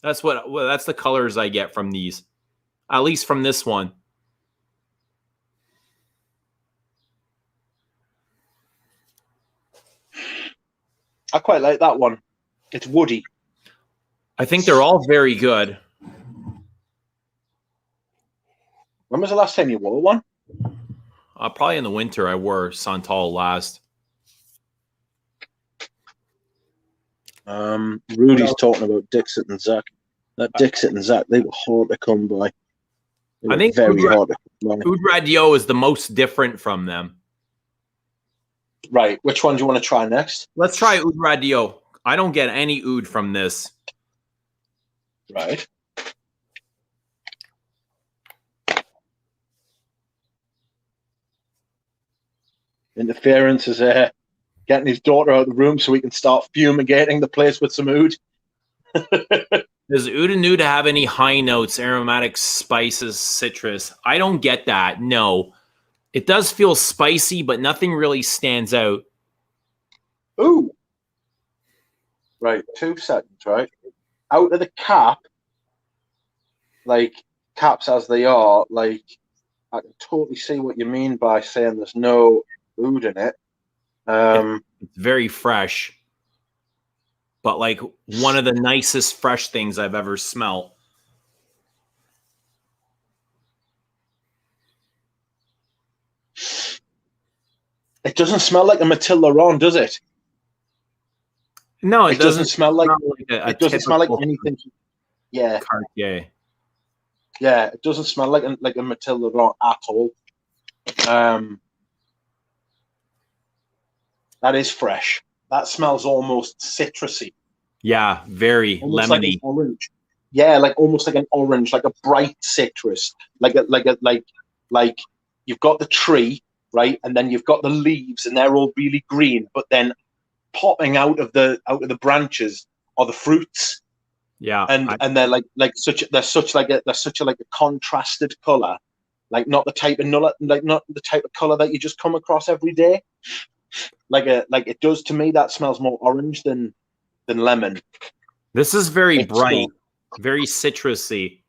That's the colors I get from these. At least from this one. I quite like that one. It's woody. I think they're all very good. When was the last time you wore one? Probably in the winter. I wore Santal last. Rudy's talking about Dixit and Zach. That Dixit and Zach, they were hard to come by. I think very hard to come by. Oud RADIEUX is the most different from them. Right. Which one do you want to try next? Let's try Oud RADIEUX. I don't get any oud from this. Right. Interference is getting his daughter out of the room so we can start fumigating the place with some oud. Does oud and oud have any high notes, aromatic spices, citrus? I don't get that. No. It does feel spicy, but nothing really stands out. Ooh. Right, 2 seconds, right? Out of the cap, like caps as they are, like I can totally see what you mean by saying there's no oud in it. It's very fresh. But like one of the nicest fresh things I've ever smelled. It doesn't smell like a Matilda Ron, does it? No, it doesn't smell like it doesn't smell like anything. Yeah. Cartier. Yeah, it doesn't smell like a Matilda Ron at all. That is fresh. That smells almost citrusy. Yeah, very almost lemony. Like an orange. Yeah, like almost like an orange, like a bright citrus, like you've got the tree, right, and then you've got the leaves, and they're all really green, but then popping out of the branches are the fruits. Yeah, and they're such a contrasted color, like not the type of color that you just come across every day. Like it does to me. That smells more orange than lemon. This is very bright, very citrusy,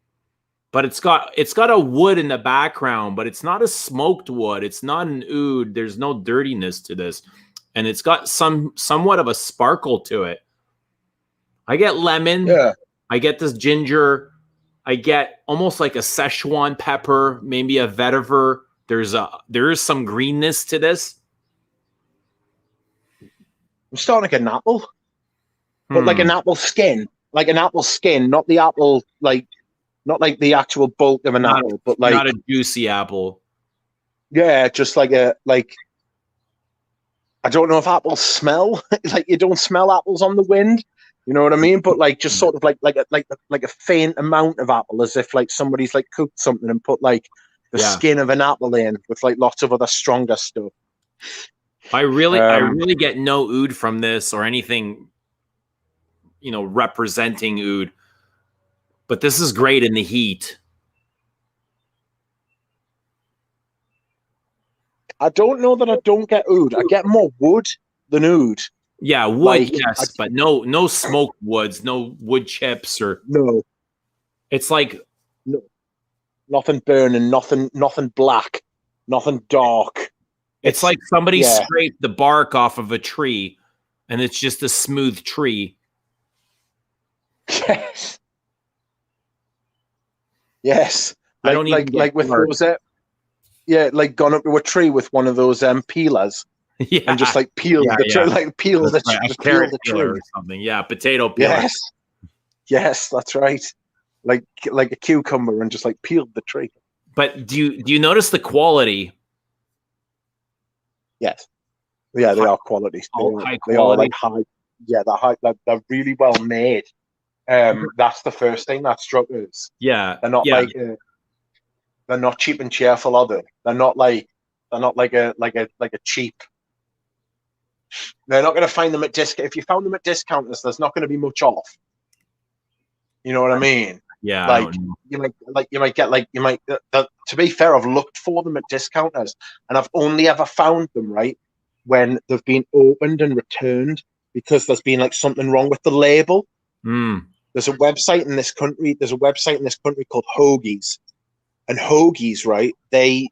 but it's got a wood in the background, but it's not a smoked wood. It's not an oud. There's no dirtiness to this, and it's got somewhat of a sparkle to it. I get lemon. Yeah. I get this ginger. I get almost like a Szechuan pepper, maybe a vetiver. There is some greenness to this. I'm starting like an apple, but like an apple skin, not the apple, not like the actual bulk of an apple, but like not a juicy apple. Yeah, just like I don't know if apples smell. Like you don't smell apples on the wind, you know what I mean? But like just sort of like a faint amount of apple, as if like somebody's like cooked something and put like the skin of an apple in with like lots of other stronger stuff. I really get no oud from this or anything, representing oud. But this is great in the heat. I don't know that I don't get oud. I get more wood than oud. Yeah, wood, yes, but no smoked woods, no wood chips or no. It's like nothing burning, nothing black, nothing dark. It's like somebody scraped the bark off of a tree, and it's just a smooth tree. Yes. Yes. I don't even like with those. Like gone up to a tree with one of those peelers. Yeah. And just like peel the tree, like peel the tree or something. Yeah, potato peeler. Yes, that's right. Like a cucumber, and just like peeled the tree. But do you notice the quality? Yes. Yeah, they are quality. They are like high. Yeah, they're high. They're really well made. That's the first thing that struck us. Yeah, they're not like they're not cheap and cheerful, are they? They're not like a cheap. They're not going to find them at discount. If you found them at discounters, there's not going to be much off. You know what I mean? Yeah. You might get to be fair, I've looked for them at discounters, and I've only ever found them when they've been opened and returned because there's been like something wrong with the label. There's a website in this country. Called HOURES, and HOURES, they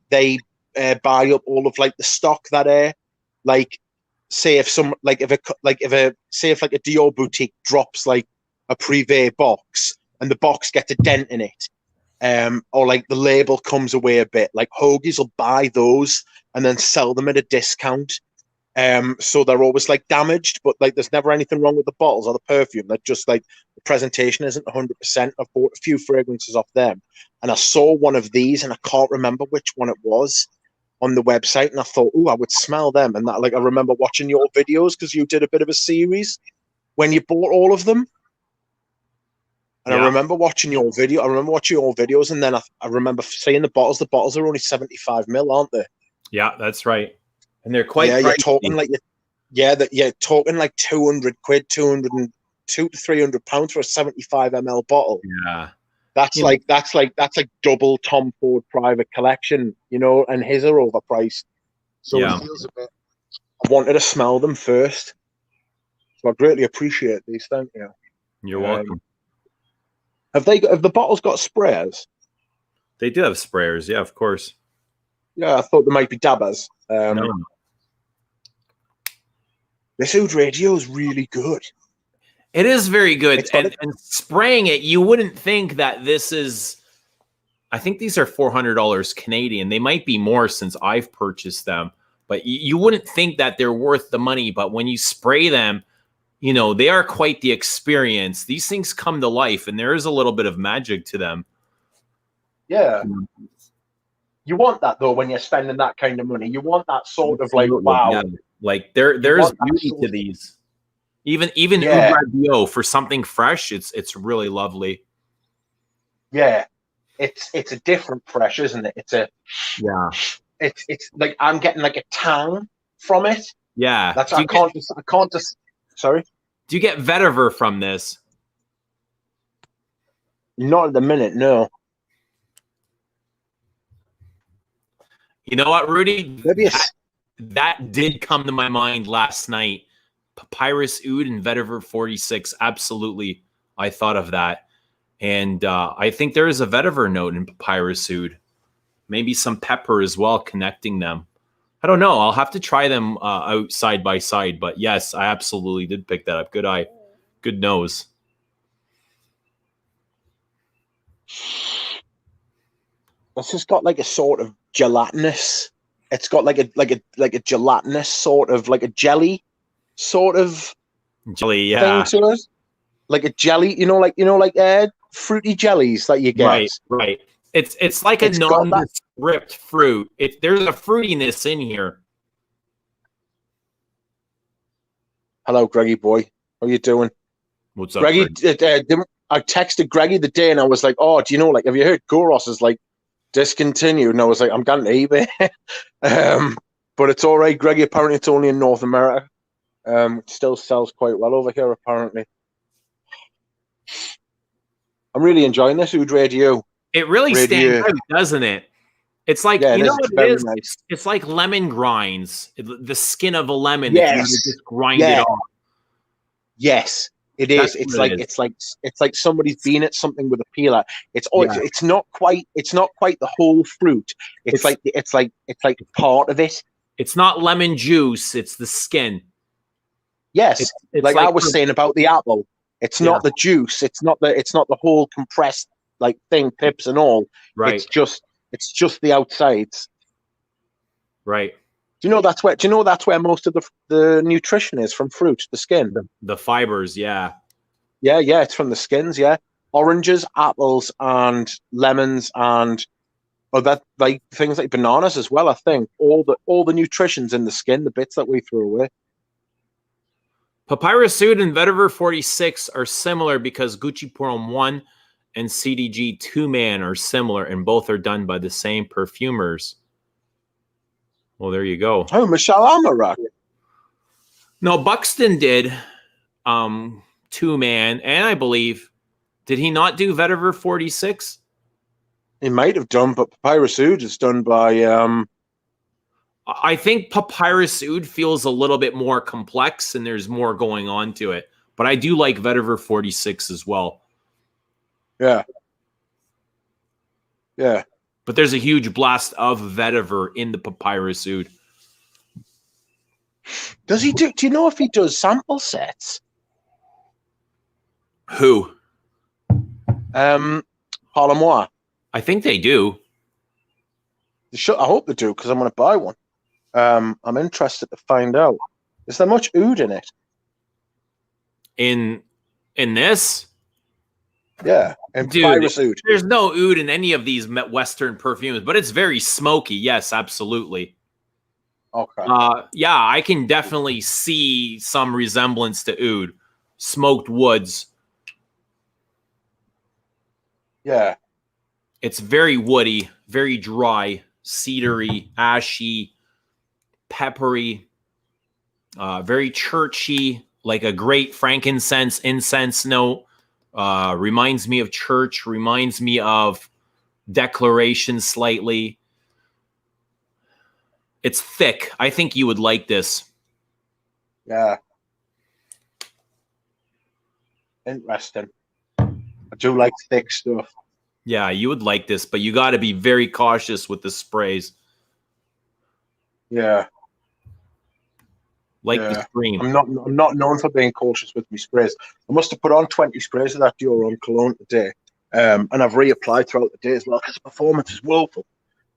buy up all of like the stock that say if a Dior boutique drops like a privé box and the box gets a dent in it, or like the label comes away a bit, like HOURES will buy those and then sell them at a discount. So they're always like damaged, but like there's never anything wrong with the bottles or the perfume. They're just like the presentation isn't 100%. I've bought a few fragrances off them, and I saw one of these, and I can't remember which one it was on the website, and I thought, I would smell them. And that, like, I remember watching your videos because you did a bit of a series when you bought all of them. And I remember watching your video. I remember watching your videos, and then I remember seeing the bottles. The bottles are only 75 ml, aren't they? Yeah, that's right. And they're quite pricey. You're talking like 200 quid, 200 to 300 pounds for a 75 ml bottle. Yeah. That's like double Tom Ford Private Collection, and his are overpriced. So it feels a bit. I wanted to smell them first, so I greatly appreciate these. Thank you. You're welcome. Have the bottles got sprayers? They do have sprayers, yeah, of course. Yeah, I thought there might be dabbers. No. This oud radio is really good. It is very good. And spraying it, you wouldn't think that this is... I think these are $400 Canadian. They might be more since I've purchased them. But you wouldn't think that they're worth the money. But when you spray them, they are quite the experience. These things come to life, and there is a little bit of magic to them. Yeah. You want that though when you're spending that kind of money. You want that sort of like Absolutely, wow. yeah. Like there's beauty to these. Even yeah. Oud Radio for something fresh, it's really lovely. Yeah, it's a different fresh, isn't it? It's a It's like I'm getting like a tang from it. Yeah, that's I can't just. Sorry. Do you get vetiver from this? Not at the minute, no. You know what, Rudy? Maybe that did come to my mind last night. Papyrus Oud and Vetiver 46. Absolutely, I thought of that. And I think there is a vetiver note in Papyrus Oud. Maybe some pepper as well, connecting them. I don't know. I'll have to try them out side by side. But yes, I absolutely did pick that up. Good eye. Good nose. This has got like a sort of gelatinous. It's got like a gelatinous sort of like a jelly sort of jelly, yeah. Thing to it. Like a jelly, like fruity jellies that you get. Right. It's like a nondescript fruit. There's a fruitiness in here. Hello, Greggy boy. How you doing? What's up, Greggy? I texted Greggy the day and I was like, oh, do you know, like, have you heard KOUROS is like discontinued? And I was like, I'm going to eBay. But it's all right, Greggy. Apparently it's only in North America. It still sells quite well over here, apparently. I'm really enjoying this Oud Radio. It really stands out, doesn't it? It's like, you know what it is? Nice. It's like lemon grinds. The skin of a lemon. Yes. You just grind it off. Yes, it is. It's like somebody's been at something with a peeler. It's not quite the whole fruit. It's like part of it. It's not lemon juice, it's the skin. Yes. It's like I was saying about the apple. It's not the juice. It's not the whole compressed like thing, pips and all. Right. It's just the outsides. Right. Do you know that's where most of the nutrition is from fruit, the skin. The fibers, yeah. Yeah, it's from the skins, yeah. Oranges, apples, and lemons, and that like things like bananas as well, I think. All the nutrition's in the skin, the bits that we threw away. Papyrus Oud and Vetiver 46 are similar because Gucci Perfume 1 and CDG 2-Man are similar, and both are done by the same perfumers. Well, there you go. Oh, Michelle Amarak. No, Buxton did 2-Man, and I believe, did he not do Vetiver 46? He might have done, but Papyrus Oud is done by... I think Papyrus Oud feels a little bit more complex and there's more going on to it. But I do like Vetiver 46 as well. Yeah. Yeah. But there's a huge blast of vetiver in the Papyrus Oud. Does he do you know if he does sample sets? Who? Parle-moi. I think they do. I hope they do, because I'm going to buy one. I'm interested to find out. Is there much oud in it? In this? Yeah, and Papyrus Oud. There's no oud in any of these Western perfumes, but it's very smoky. Yes, absolutely. Okay. Yeah, I can definitely see some resemblance to oud. Smoked woods. Yeah. It's very woody, very dry, cedary, ashy, peppery, very churchy, like a great frankincense, incense note. Reminds me of church, reminds me of declaration slightly. It's thick. I think you would like this. Yeah. Interesting. I do like thick stuff. Yeah, you would like this, but you got to be very cautious with the sprays. Yeah. Like the cream. I'm not known for being cautious with my sprays. I must have put on 20 sprays of that Dior on cologne today. And I've reapplied throughout the day as well because the performance is woeful.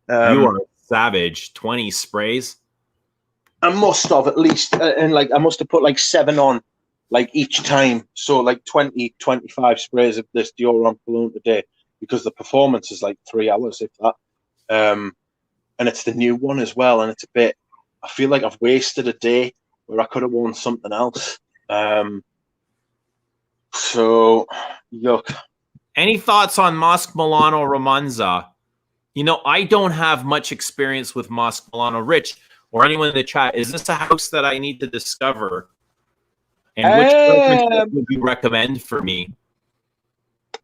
You are savage. 20 sprays? I must have at least, and like I must have put like 7 on like each time. So like 20, 25 sprays of this Dior on cologne today because the performance is like 3 hours, if that. and it's the new one as well. And it's a bit. I feel like I've wasted a day where I could have worn something else. So, yuck. Any thoughts on MUSC Milano Romanza? You know, I don't have much experience with MUSC Milano. Rich, or anyone in the chat, is this a house that I need to discover? And which fragrance would you recommend for me?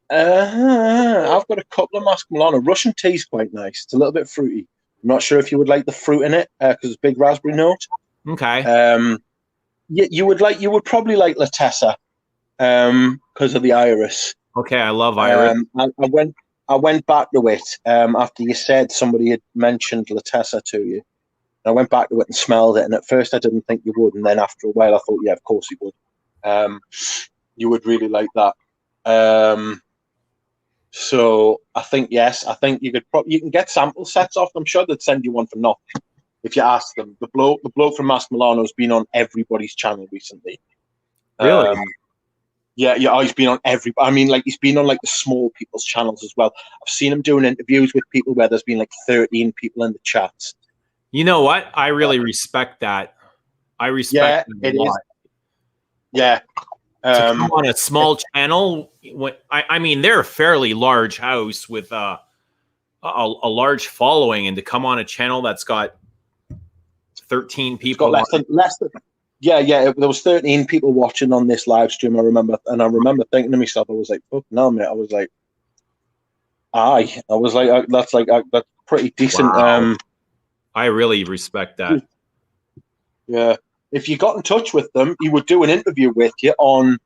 I've got a couple of MUSC Milano. Russian tea is quite nice. It's a little bit fruity. I'm not sure if you would like the fruit in it because it's a big raspberry note. Okay. You would probably like La Tessa because of the iris. Okay, I love iris. I went back to it after you said somebody had mentioned La Tessa to you. I went back to it and smelled it, and at first I didn't think you would, and then after a while I thought, yeah, of course you would. You would really like that. So I think yes, I think you can get sample sets off. I'm sure they'd send you one for nothing if you ask them. The bloke from MUSC Milano has been on everybody's channel recently. Really? Yeah, he's been on I mean, like, he's been on like the small people's channels as well. I've seen him doing interviews with people where there's been like 13 people in the chats. You know what? I really respect that. I respect it a lot. Yeah. To come on a small channel, I mean, they're a fairly large house with a large following, and to come on a channel that's got 13 people. Less than, yeah. There was 13 people watching on this live stream. I remember thinking to myself, I was like, "Fuck no, mate!" I was like, that's pretty decent." Wow. I really respect that. Yeah. If you got in touch with them, he would do an interview with you on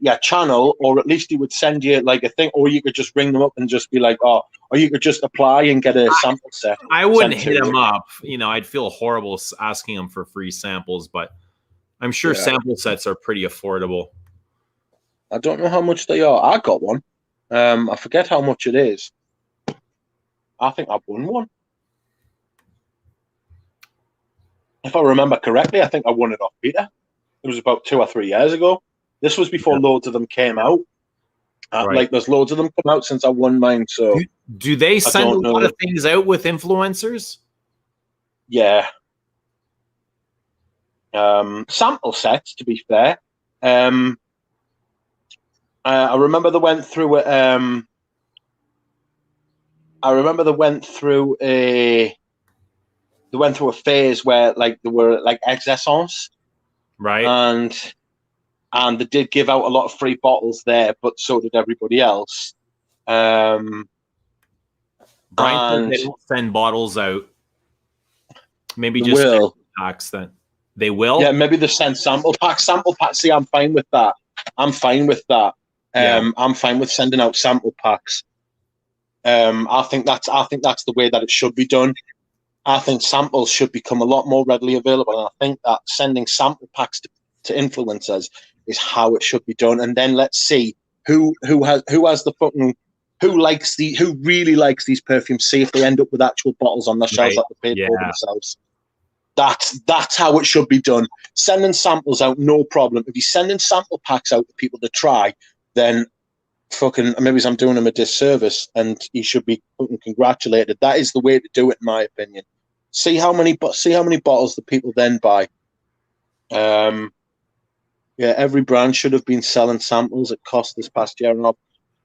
your channel, or at least he would send you like a thing, or you could just ring them up and just be like, or you could just apply and get a sample set. I wouldn't hit him up. You know, I'd feel horrible asking him for free samples, but I'm sure sample sets are pretty affordable. I don't know how much they are. I got one. I forget how much it is. I think I won one. If I remember correctly, I think I won it off Peter. It was about 2 or 3 years ago. This was before loads of them came out. Like, there's loads of them come out since I won mine. So, do they send a lot of things out with influencers? Yeah. Sample sets, to be fair. I remember they went through a phase where like there were like exessence, right? And they did give out a lot of free bottles there, but so did everybody else. Brian, they don't send bottles out. Maybe just sample packs. Then they will. Yeah, maybe they send sample packs. Sample packs. See, I'm fine with that. I'm fine with that. I'm fine with sending out sample packs. I think that's the way that it should be done. I think samples should become a lot more readily available, and I think that sending sample packs to influencers is how it should be done. And then let's see who really likes these perfumes. See if they end up with actual bottles on their shelves that they paid for themselves. That's how it should be done. Sending samples out, no problem. If you're sending sample packs out to people to try, then fucking maybe I'm doing him a disservice, and he should be fucking congratulated. That is the way to do it, in my opinion. See how many bottles the people then buy. Yeah, every brand should have been selling samples at cost this past year and a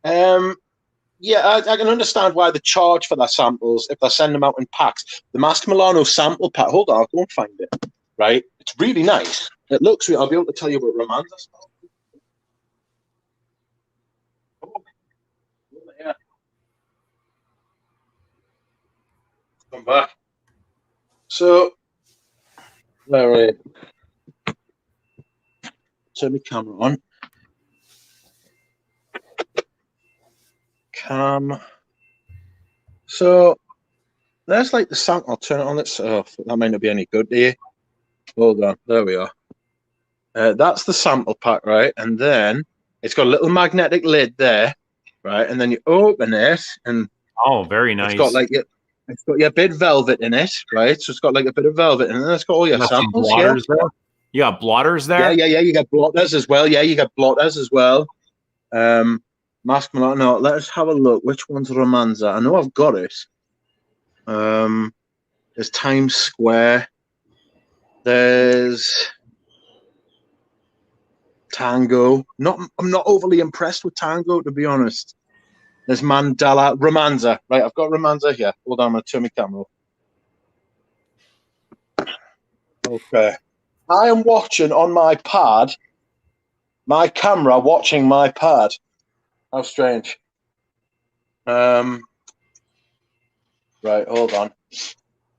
half. Yeah, I can understand why they charge for their samples if they send them out in packs. The MUSC Milano sample pack. Hold on, I'll go and find it. Right, it's really nice. It looks. I'll be able to tell you what Romanza smells. Yeah. Come back. So, where are you? Turn my camera on. So, there's like the sample. I'll turn it on. That might not be any good to you. Hold on. There we are. That's the sample pack, right? And then it's got a little magnetic lid there, right? And then you open it, and very nice. It's got your bit velvet in it, right? So it's got like a bit of velvet, and then it's got all your samples. There. You got blotters there? Yeah. You got blotters as well. Yeah, you got blotters as well. MUSC Milano. No, let's have a look. Which one's Romanza? I know I've got it. There's Times Square. There's Tango. I'm not overly impressed with Tango, to be honest. There's Mandala, Romanza. Right, I've got Romanza here. Hold on, I'm going to turn my camera off. Okay. I am watching on my pad, my camera watching my pad. How strange. Right, hold on.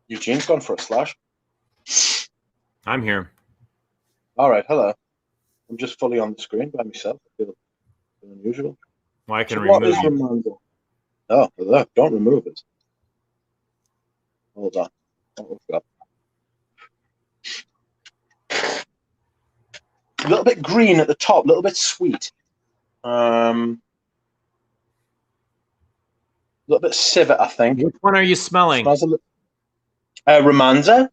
Eugene's gone for a slash. I'm here. All right, hello. I'm just fully on the screen by myself. I feel unusual. Well, I can so remove what is Romanza? Oh, look, don't remove it. Hold on. Oh, God. A little bit green at the top, a little bit sweet. A little bit civet, I think. Which one are you smelling? Romanza.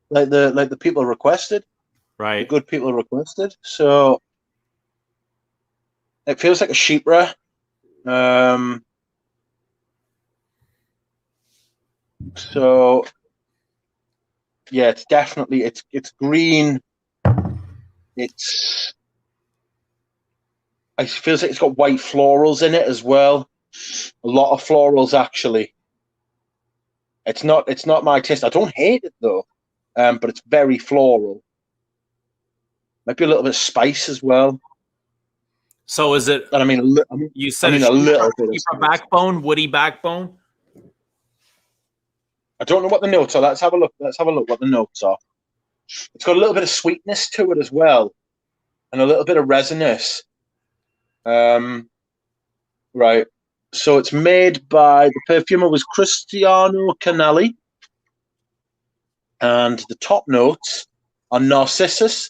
Like the people requested. Right. The good people requested. So it feels like a Chypre. So yeah, it's definitely it's green. It feels like it's got white florals in it as well. A lot of florals actually. It's not my taste. I don't hate it though, but it's very floral. Might be a little bit of spice as well. So is it? And I mean, you said a little bit of backbone, woody backbone. I don't know what the notes are. Let's have a look. Let's have a look what the notes are. It's got a little bit of sweetness to it as well, and a little bit of resinous. Right. So it's made by the perfumer was Cristiano Canali, and the top notes are narcissus,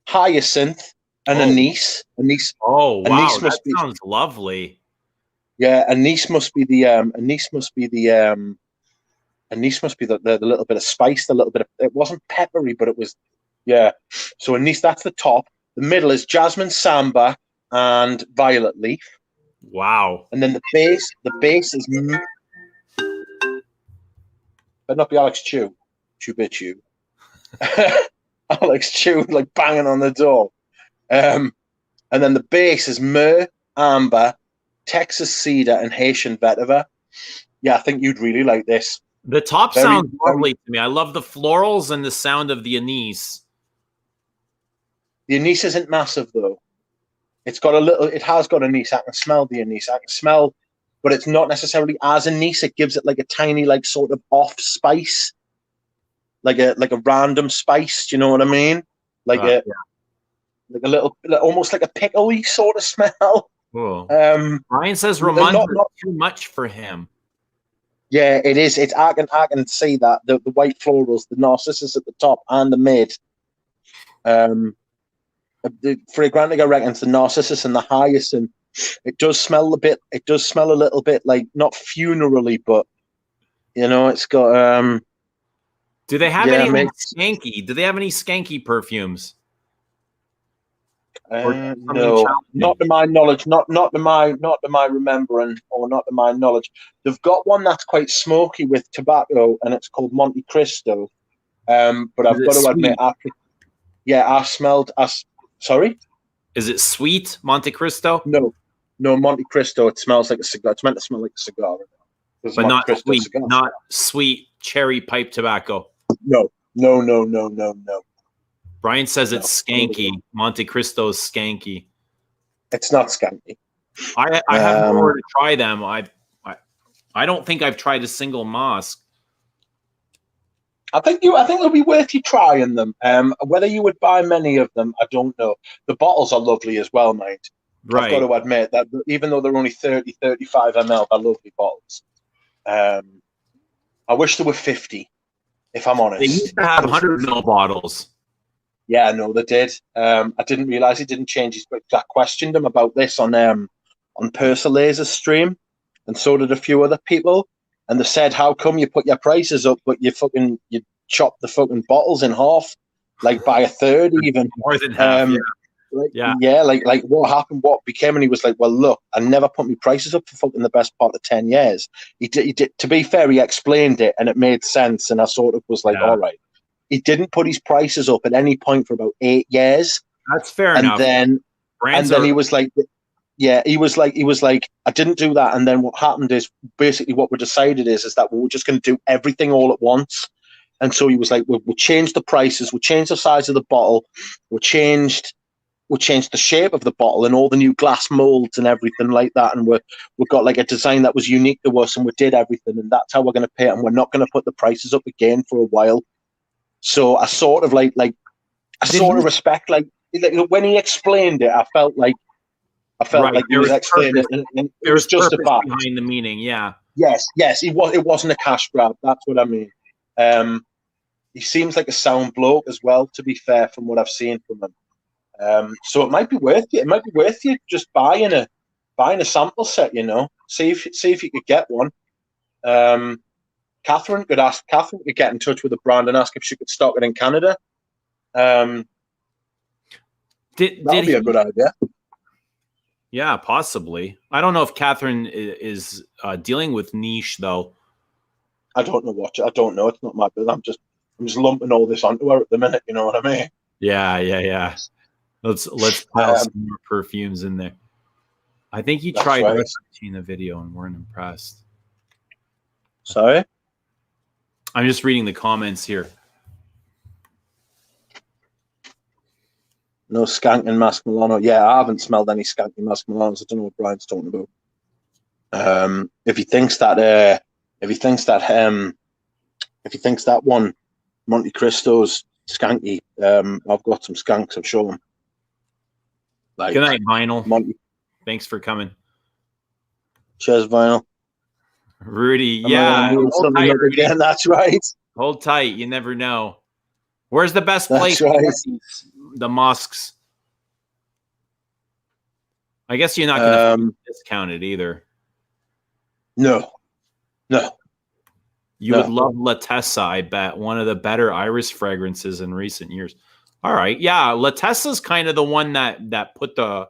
hyacinth, and anise. Anise. Oh wow, anise that sounds lovely. Yeah, anise must be the anise must be the little bit of spice, the little bit of, it wasn't peppery, but it was, yeah. So anise, that's the top. The middle is jasmine, samba, and violet leaf. Wow. And then the base is but not be Alex Chew. Chew. Alex Chew like banging on the door. And then the base is myrrh, amber, Texas cedar, and Haitian vetiver. Yeah, I think you'd really like this. The top sounds lovely to me. I love the florals and the sound of the anise. The anise isn't massive though. It's got a little. It has got anise. I can smell the anise. I can smell, but it's not necessarily as anise. It gives it like a tiny, like sort of off spice, like a random spice. Do you know what I mean? Like like a little, almost like a pickly sort of smell. Cool. Ryan says Romanza is too much for him. Yeah, it is. It's I can see that the white florals, the narcissus at the top, and the mid. The Fragrantica reckons the narcissus and the hyacinth. It does smell a bit. It does smell a little bit like not funerally, but you know, it's got. Do they have any skanky? Do they have any skanky perfumes? No, not to my knowledge. Not to my remembering, or not to my knowledge. They've got one that's quite smoky with tobacco, and it's called Monte Cristo. But I've got to admit, I smelled. Sorry, is it sweet Monte Cristo? No, Monte Cristo. It smells like a cigar. It's meant to smell like a cigar, but not sweet. Cigar. Not sweet cherry pipe tobacco. No. Brian says it's skanky. Monte Cristo's skanky. It's not skanky. I haven't ordered to try them. I don't think I've tried a single MUSC. I think it'll be worth you trying them. Whether you would buy many of them, I don't know. The bottles are lovely as well, mate. Right. I've got to admit that even though they're only 30, 35 ml, they're lovely bottles. I wish there were 50, if I'm honest. They used to have 100 ml bottles. Yeah, no, they did. I didn't realize he didn't change his book. I questioned him about this on Persilaser's stream, and so did a few other people. And they said, "How come you put your prices up, but you chop the fucking bottles in half, like by a third even?" More than half. Yeah. Like what happened, what became, and he was like, well, look, I never put my prices up for fucking the best part of 10 years. He did, to be fair, he explained it and it made sense. And I sort of was like, all right. He didn't put his prices up at any point for about 8 years. That's fair enough. Then he was like, he was like, I didn't do that. And then what happened is basically what we decided is that we were just going to do everything all at once. And so he was like, we'll change the prices, we'll change the size of the bottle, we'll change the shape of the bottle and all the new glass molds and everything like that. And we've got like a design that was unique to us, and we did everything, and that's how we're going to pay it. And we're not going to put the prices up again for a while. So I sort of respect, like when he explained it, I felt like he was explaining it, and it was justified behind the meaning. Yeah. Yes. It wasn't a cash grab. That's what I mean. He seems like a sound bloke as well, to be fair, from what I've seen from him. So it might be worth you. It might be worth you just buying a sample set. You know, see if you could get one. Catherine could get in touch with the brand and ask if she could stock it in Canada. That would be a good idea. Yeah, possibly. I don't know if Catherine is dealing with niche though. I don't know. It's not my business. I'm just lumping all this onto her at the minute. You know what I mean? Yeah. Let's pile some more perfumes in there. I think you tried in the video and weren't impressed. Sorry? I'm just reading the comments here. No skanking Mask Milano. Yeah, I haven't smelled any skanking Mask Milanos. I don't know what Brian's talking about. If he thinks that one Monte Cristo's skanky, I've got some skanks. I'll show him. Like, good night, Vinyl. Thanks for coming. Cheers, Vinyl. Rudy, hold tight, Rudy. Again. That's right. Hold tight. You never know. Where's the best place? Right. The MUSCs. I guess you're not going to discount it either. No. You would love Latessa, I bet. One of the better iris fragrances in recent years. All right. Yeah, Latessa's kind of the one that put the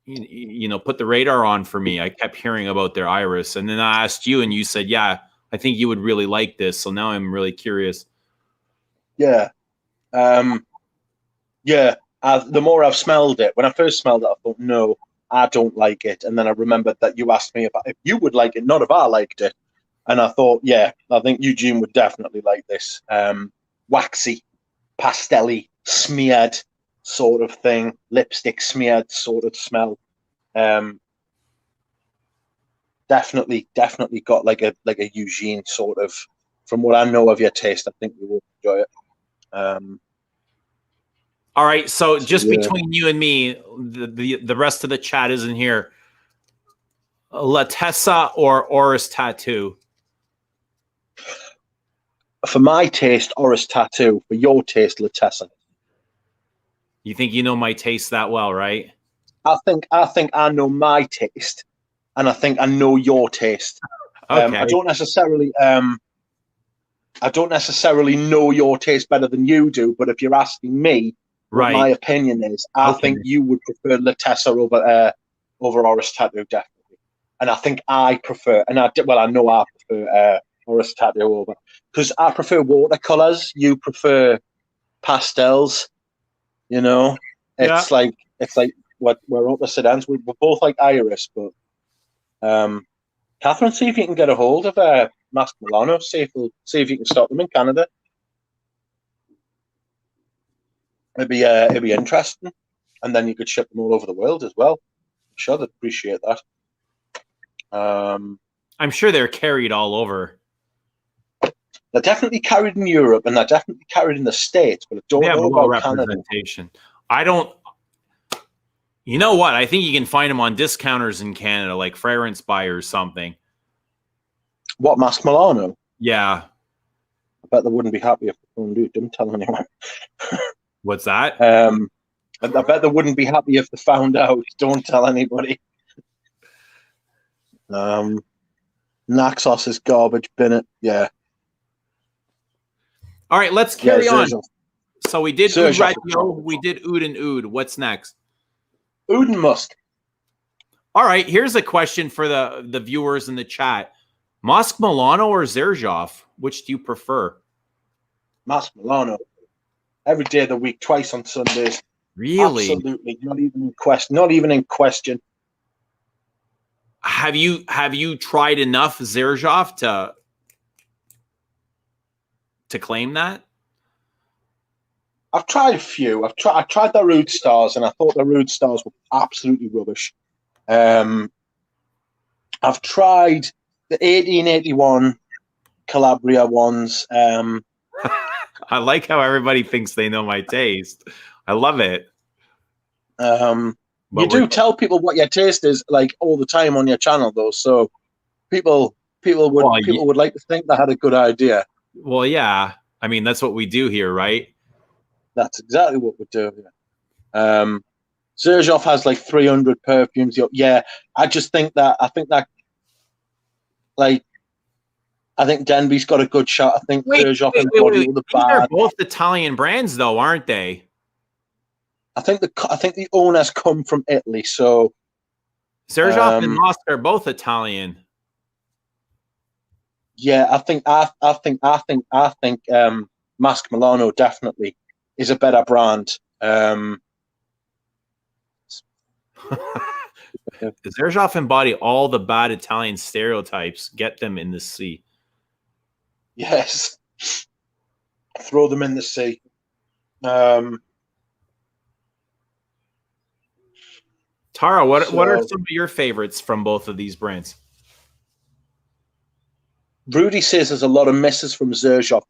put the radar on for me. I kept hearing about their iris, and then I asked you, and you said, "Yeah, I think you would really like this." So now I'm really curious. Yeah, the more I've smelled it, when I first smelled it, I thought, "No, I don't like it." And then I remembered that you asked me if you would like it, not if I liked it. And I thought, yeah, I think Eugene would definitely like this. Waxy, pastel-y, smeared sort of thing, lipstick smeared sort of smell. Definitely got like a Eugene sort of. From what I know of your taste, I think you will enjoy it. All right, so just between you and me, the rest of the chat isn't here. Latessa or Oris Tattoo? For my taste, Oris Tattoo. For your taste, Latessa. You think you know my taste that well, right? I think I know my taste, and I think I know your taste. Okay. I don't necessarily know your taste better than you do, but if you're asking me, what my opinion is, I think you would prefer Latessa over Oris Tattoo, definitely. And I think I prefer, I know I prefer Oris Tattoo over, because I prefer watercolors. You prefer pastels. You know, it's like we're opposite ends. We're both like iris, but Catherine, see if you can get a hold of Mask Milano. See if you can stock them in Canada. It'd be interesting, and then you could ship them all over the world as well. I'm sure they'd appreciate that. I'm sure they're carried all over. They're definitely carried in Europe, and they're definitely carried in the States, but I don't know about representation. Canada. I don't. You know what? I think you can find them on discounters in Canada, like Fragrance Buy or something. What, Mask Milano? Yeah. I bet they wouldn't be happy if they couldn't do it. Don't tell anyone. What's that? I bet they wouldn't be happy if they found out. Don't tell anybody. Naxos is garbage. Bin it. Yeah. All right, let's carry on. So we did Oud Radio, we did Oud and Oud. What's next? Oud and Musk. All right, here's a question for the viewers in the chat. MUSC Milano or Xerjoff? Which do you prefer? MUSC Milano. Every day of the week, twice on Sundays. Really? Absolutely. Not even in question. Not even in question. Have you tried enough Xerjoff to claim that? I've tried a few. I tried the Rude Stars, and I thought the Rude Stars were absolutely rubbish. I've tried the 1881 Calabria ones. I like how everybody thinks they know my taste. I love it. You do tell people what your taste is like all the time on your channel, though. So people would like to think they had a good idea. Well, yeah. I mean, that's what we do here, right? That's exactly what we do here. Xerjoff has like 300 perfumes. Yeah, I think Denby's got a good shot. I think Xerjoff and Body were the bad. They're both Italian brands, though, aren't they? I think the owners come from Italy, so Xerjoff and MUSC are both Italian. Yeah, I think MUSC Milano definitely is a better brand. Xerjoff embody all the bad Italian stereotypes. Get them in the sea. Yes, throw them in the sea. Tara, what are some of your favorites from both of these brands? Rudy says there's a lot of misses from Xerjoff.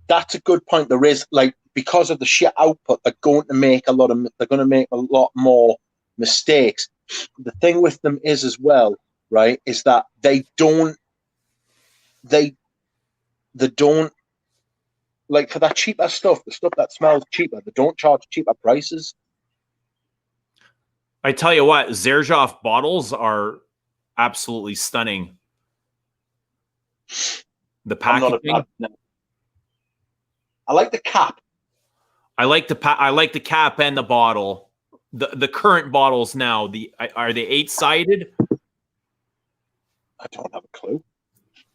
That's a good point. There is, like, because of the sheer output, they're going to make a lot more mistakes. The thing with them is as well, right, is that they don't like, for that cheaper stuff, the stuff that smells cheaper, they don't charge cheaper prices. I tell you what, Xerjoff bottles are absolutely stunning. The packaging. I like the cap. I like the cap and the bottle. The current bottles now. Are they 8-sided? I don't have a clue.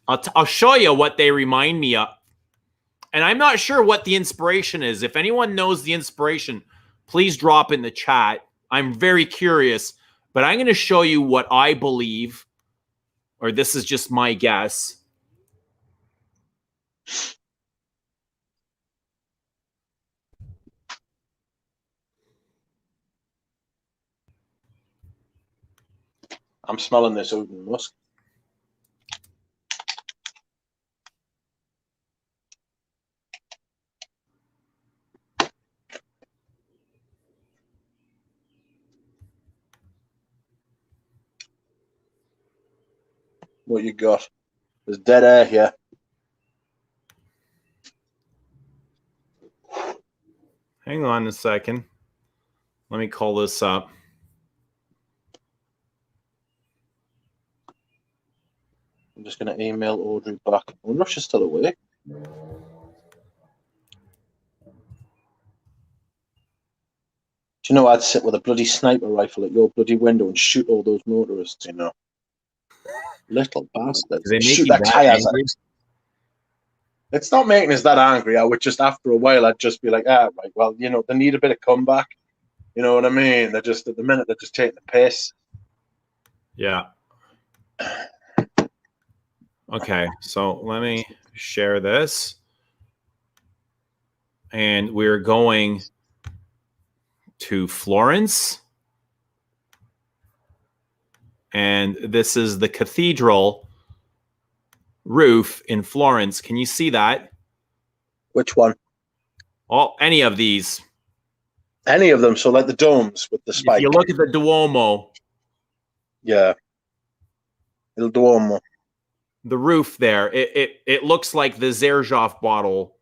I'll show you what they remind me of, and I'm not sure what the inspiration is. If anyone knows the inspiration, please drop in the chat. I'm very curious, but I'm going to show you what I believe, or this is just my guess. I'm smelling this Oud and Musk. What you got? There's dead air here. Hang on a second. Let me call this up. I'm just going to email Audrey back. I wonder if she's still awake. Do you know, I'd sit with a bloody sniper rifle at your bloody window and shoot all those motorists, you know. Little bastards. They make shoot you that tires. It's not making us that angry. I would just, after a while, I'd just be like, right, well, you know, they need a bit of comeback. You know what I mean? They're just, at the minute, they're just taking the piss. Yeah. Okay, so let me share this. And we're going to Florence. And this is the cathedral roof in Florence. Can you see that? Which one? Oh, any of these. Any of them. So like the domes with the spike. If you look at the Duomo. Yeah. Il Duomo. The roof there. It looks like the Xerjoff bottle.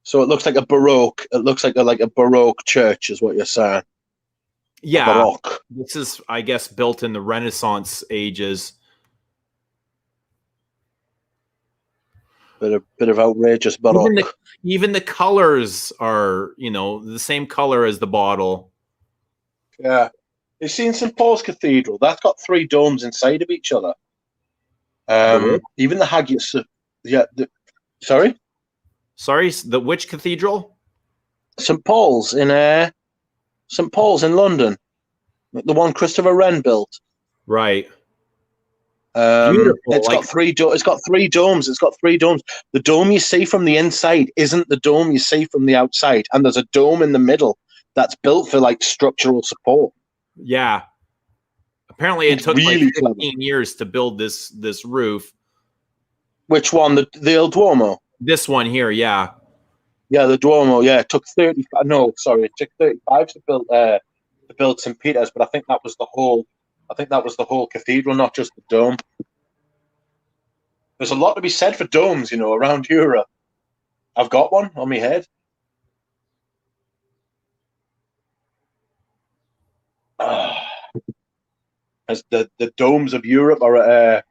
So it looks like a Baroque. It looks like a Baroque church is what you're saying. Yeah. Baroque. This is, I guess, built in the Renaissance ages. Bit of outrageous baroque. Even the colors are, you know, the same color as the bottle. Yeah. You've seen St. Paul's Cathedral? That's got 3 domes inside of each other. Even the Hagios. Yeah. Sorry? Sorry, the which cathedral? St. Paul's in London. The one Christopher Wren built. Right. Beautiful. It's got 3 domes. It's got 3 domes. It's got 3 domes. The dome you see from the inside isn't the dome you see from the outside, and there's a dome in the middle that's built for like structural support. Yeah. Apparently, it took really like 15 years to build this roof. Which one? The El Duomo. This one here, yeah. Yeah, the Duomo. Yeah, it took 30. No, sorry, it took 35 to build St. Peter's, but I think that was the whole. I think that was the whole cathedral, not just the dome. There's a lot to be said for domes, you know, around Europe. I've got one on my head. As the domes of Europe are a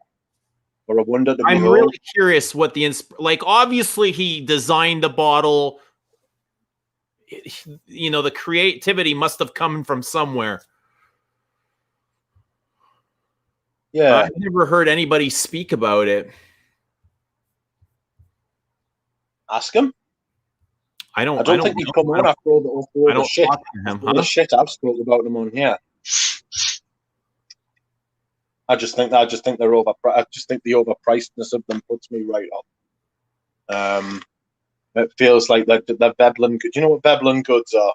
wonder to behold. I'm really curious what like. Obviously, he designed the bottle. You know, the creativity must have come from somewhere. Yeah, I've never heard anybody speak about it. Ask him. I don't think he'd come on after all the shit. The shit I've spoken about him on here. I just think they're overpriced. I just think the overpricedness of them puts me right off. It feels like they're Veblen. Do you know what Veblen goods are?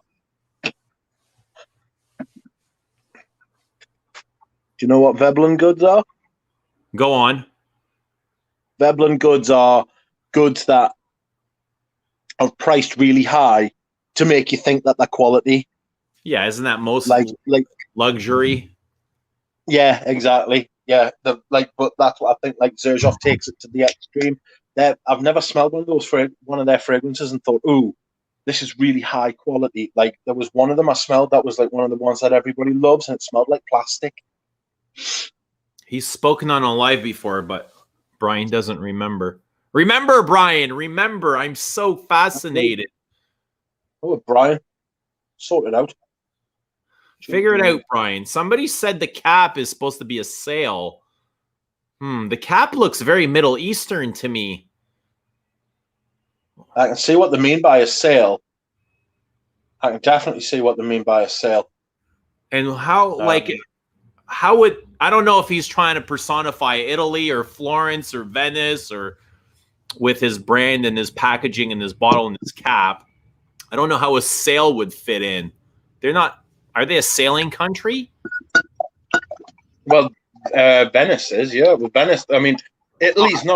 Do you know what Veblen goods are? Go on. Veblen goods are goods that are priced really high to make you think that they're quality. Yeah, isn't that most like luxury? Yeah, exactly. Yeah, but that's what I think. Like Xerjoff takes it to the extreme. I've never smelled one of their fragrances and thought, "Ooh, this is really high quality." Like there was one of them I smelled that was like one of the ones that everybody loves, and it smelled like plastic. He's spoken on a live before, but Brian doesn't remember. Remember, Brian. Remember. I'm so fascinated. Oh, Brian, sort it out. Figure it out, Brian. Somebody said the cap is supposed to be a sail. The cap looks very Middle Eastern to me. I can see what they mean by a sail. I can definitely see what they mean by a sail. And how, how would, I don't know if he's trying to personify Italy or Florence or Venice or with his brand and his packaging and his bottle and his cap. I don't know how a sail would fit in. They're not, are they a sailing country? Well, Venice is, yeah. Well, Venice, I mean, Italy's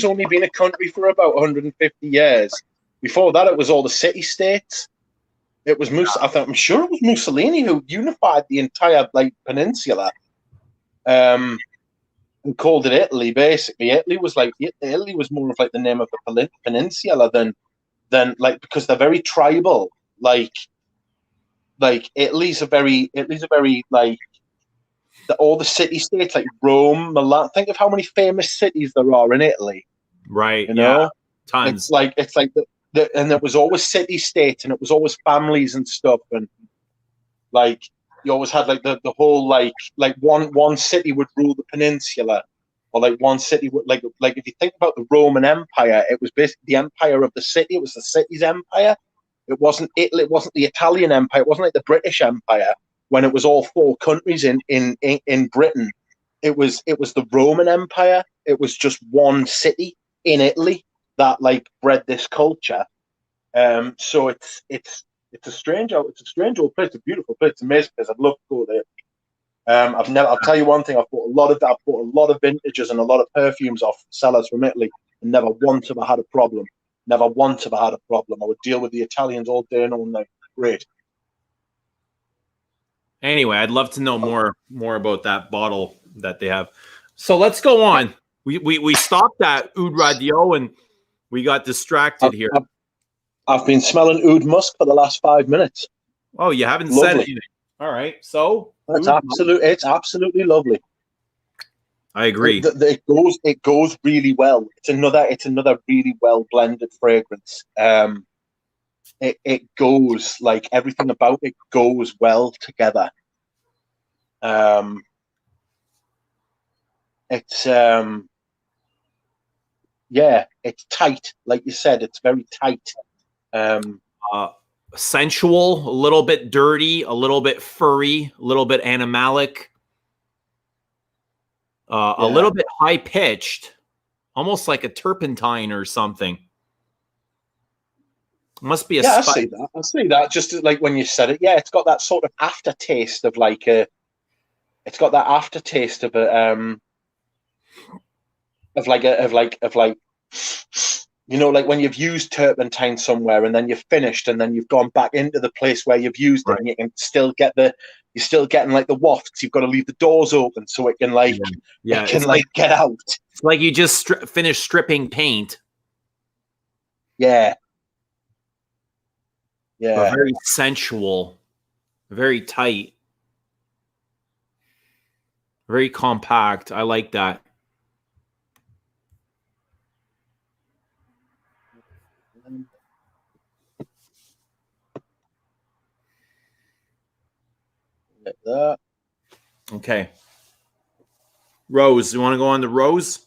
only been a country for about 150 years. Before that, it was all the city-states. It was I'm sure it was Mussolini who unified the entire peninsula, and called it Italy. Basically, Italy was more of like the name of the peninsula than because they're very tribal. Like Italy's a very all the city-states like Rome, Milan. Think of how many famous cities there are in Italy. Right. You know, yeah. Tons. It's like and it was always city-states, and it was always families and stuff, and like you always had like the whole like one city would rule the peninsula, or like one city would like if you think about the Roman Empire, it was basically the empire of the city. It was the city's empire. It wasn't Italy. It wasn't the Italian Empire. It wasn't like the British Empire when it was all 4 countries in Britain. It was the Roman Empire. It was just one city in Italy that bred this culture. So it's a strange old place. It's a beautiful place. It's an amazing place. I'd love to go there. I'll tell you one thing. I've bought a lot of vintages and a lot of perfumes off sellers from Italy, and never once have I had a problem. Never once have I had a problem. I would deal with the Italians all day and all night. Great. Anyway, I'd love to know more about that bottle that they have. So let's go on. We stopped at Oud Radio and we got distracted here. I've been smelling Oud Musk for the last 5 minutes. Oh, you haven't said anything. All right. So it's absolutely lovely. I agree. It goes really well. It's another really well blended fragrance. It goes, like, everything about it goes well together. It's yeah, it's tight, like you said. It's very tight. Sensual, a little bit dirty, a little bit furry, a little bit animalic, a little bit high pitched, almost like a turpentine or something. Must be a I see that. I see that. Just like when you said it, yeah, it's got that sort of aftertaste of like a. It's got that aftertaste of a you know, like when you've used turpentine somewhere and then you've finished and then you've gone back into the place where you've used it, and you can still get you're still getting like the wafts. You've got to leave the doors open so it can like it can like get out. It's like you just finished stripping paint. Yeah. But very sensual, very tight, very compact. I like that. Like that. Okay. Rose. You want to go on the rose?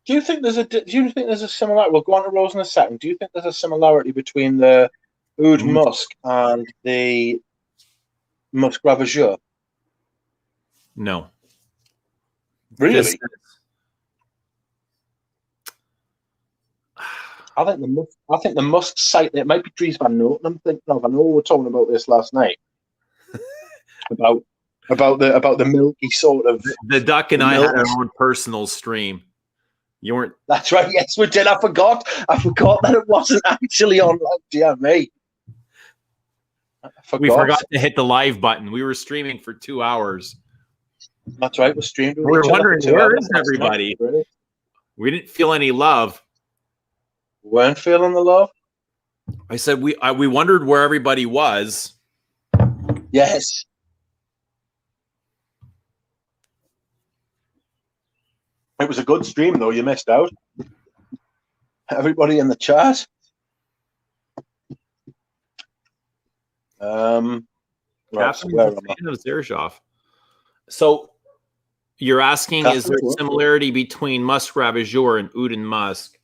Do you think there's a similarity? We'll go on to rose in a second. Do you think there's a similarity between the Oud Musk and the Musk Ravageur? No. Really? I think the Musk site. It might be Dries Van Noten. I'm thinking of. I know we were talking about this last night. about the milky sort of. The duck and I had our own personal stream. You weren't. That's right. Yes, we did. I forgot that it wasn't actually on. Dear me. We forgot to hit the live button. We were streaming for 2 hours. That's right. We streamed. We were wondering, where is everybody? We didn't feel any love. Weren't feeling the love. I said we wondered where everybody was. Yes. It was a good stream, though. You missed out. Everybody in the chat. So you're asking, is there a similarity between Musk Ravageur and Oud Musk?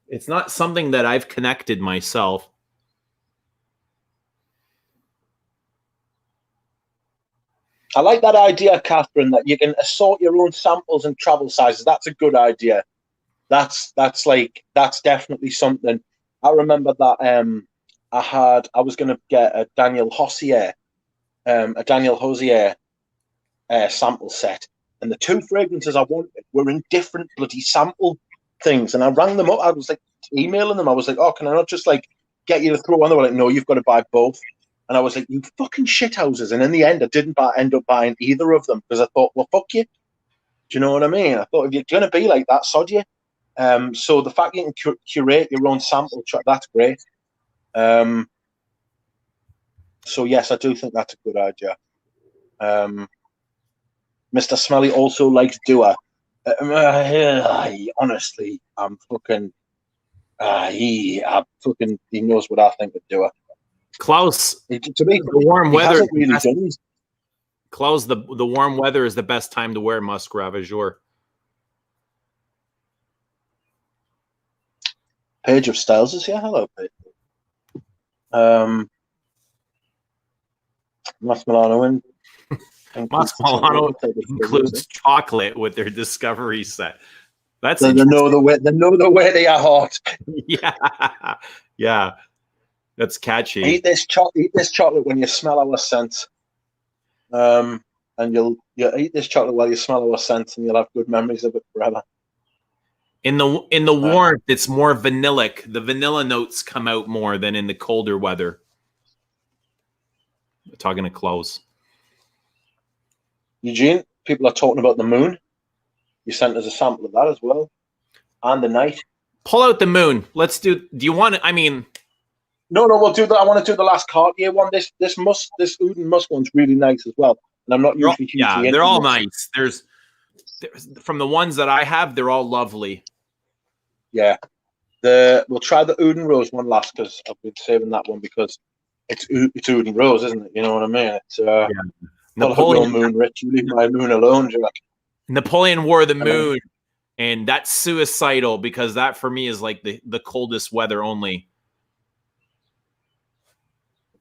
It's not something that I've connected myself. I like that idea, Catherine, that you can assort your own samples and travel sizes. That's a good idea. That's definitely something. I remember that I was going to get a Daniel Hozier sample set, and the two fragrances I wanted were in different bloody sample things, and I rang them up. I was like emailing them. I was like, "Oh, can I not just like get you to throw one?" They were like, "No, you've got to buy both." And I was like, "You fucking shithouses!" And in the end, I didn't end up buying either of them because I thought, "Well, fuck you." Do you know what I mean? I thought, if you're going to be like that, sod you. So the fact you can curate your own sample track, that's great. So yes, I do think that's a good idea. Mr. Smelly also likes Dua. Honestly, I'm fucking. He knows what I think of Dua. Klaus, to me, the warm weather. Really Klaus, the warm weather is the best time to wear Musk Ravageur. Page of Styles is here. Hello, Page. Mas Milano Mas Milano includes chocolate with their discovery set. That's they know the way they are hot. Yeah. That's catchy. Eat this chocolate when you smell our scent. And you'll eat this chocolate while you smell our scent, and you'll have good memories of it forever. In the warmth, it's more vanillic. The vanilla notes come out more than in the colder weather. We're talking to Klaus. Eugene, people are talking about the moon. You sent us a sample of that as well, and the night. Pull out the moon. Let's do. Do you want to? I mean, No, we'll do that. I want to do the last Cartier one. This Oud and Musk one's really nice as well. And I'm not usually hugely into they're all Musk. nice. There's from the ones that I have, they're all lovely. Yeah. We'll try the Oud and Rose one last because I've been saving that one because it's Oud and Rose, isn't it? You know what I mean? It's Napoleon moon, Rich. You leave my moon alone, Jack. Napoleon wore the moon, and that's suicidal because that for me is like the coldest weather only.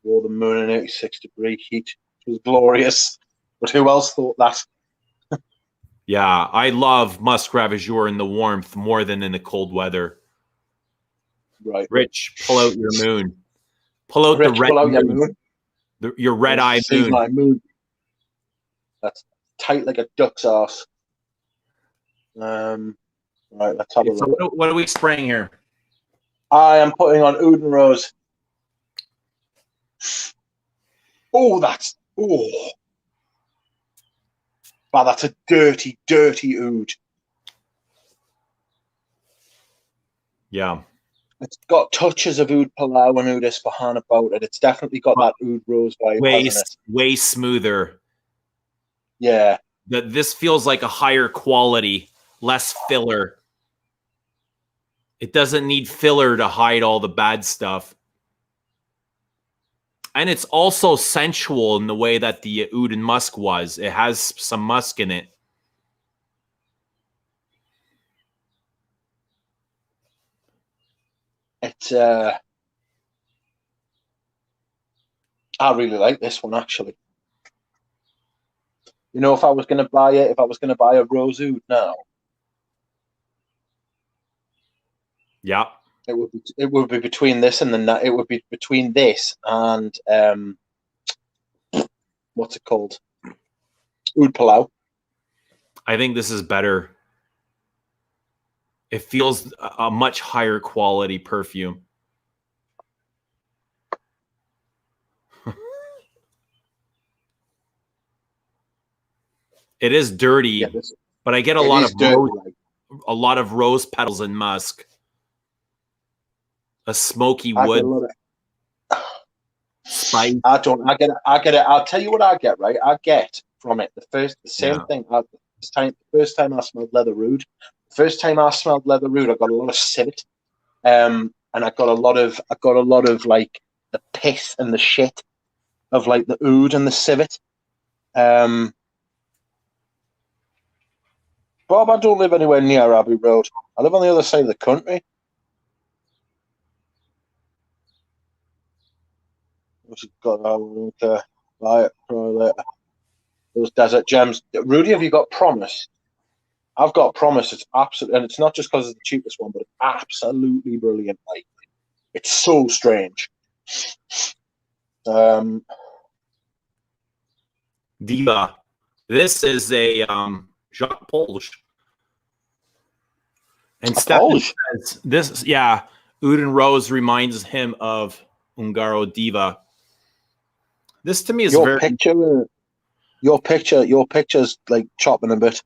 Wore the moon in 86-degree heat. It was glorious. But who else thought that? Yeah, I love Musk Ravageur in the warmth more than in the cold weather. Right. Rich, pull out your moon. Pull out the red moon. Your red-eye moon. My moon. That's tight like a duck's ass. Right, let's have a look. So what are we spraying here? I am putting on Oud and Rose. Oh, wow, that's a dirty, dirty Oud. Yeah. It's got touches of Oud Palau and Oud Isfahan about it. It's definitely got that Oud Rose vibe, way smoother. Yeah. This feels like a higher quality, less filler. It doesn't need filler to hide all the bad stuff. And it's also sensual in the way that the Oud and Musk was. It has some musk in it. It's I really like this one actually. You know, if I was going to buy a Rose Oud now, yeah, it would be between this and it would be between this and what's it called? Oud Palau. I think this is better. It feels a much higher quality perfume. It is dirty, yeah, but I get a lot of rose petals and musk. A smoky wood. Spice. I get it. I'll tell you what I get, right? I get from it the same thing. The first time I smelled leather oud. The first time I smelled leather oud, I got a lot of civet. And I got a lot of like the piss and the shit of like the oud and the civet. Bob, I don't live anywhere near Abbey Road. I live on the other side of the country. Those desert gems. Rudy, have you got Promise? I've got Promise. It's absolute, and it's not just because it's the cheapest one, but it's absolutely brilliant. Like, it's so strange. Diva. This is a Jacques Polge. And Stefan says this, yeah, Oud and Rose reminds him of Ungaro Diva. This to me is your picture's like chopping a bit. Do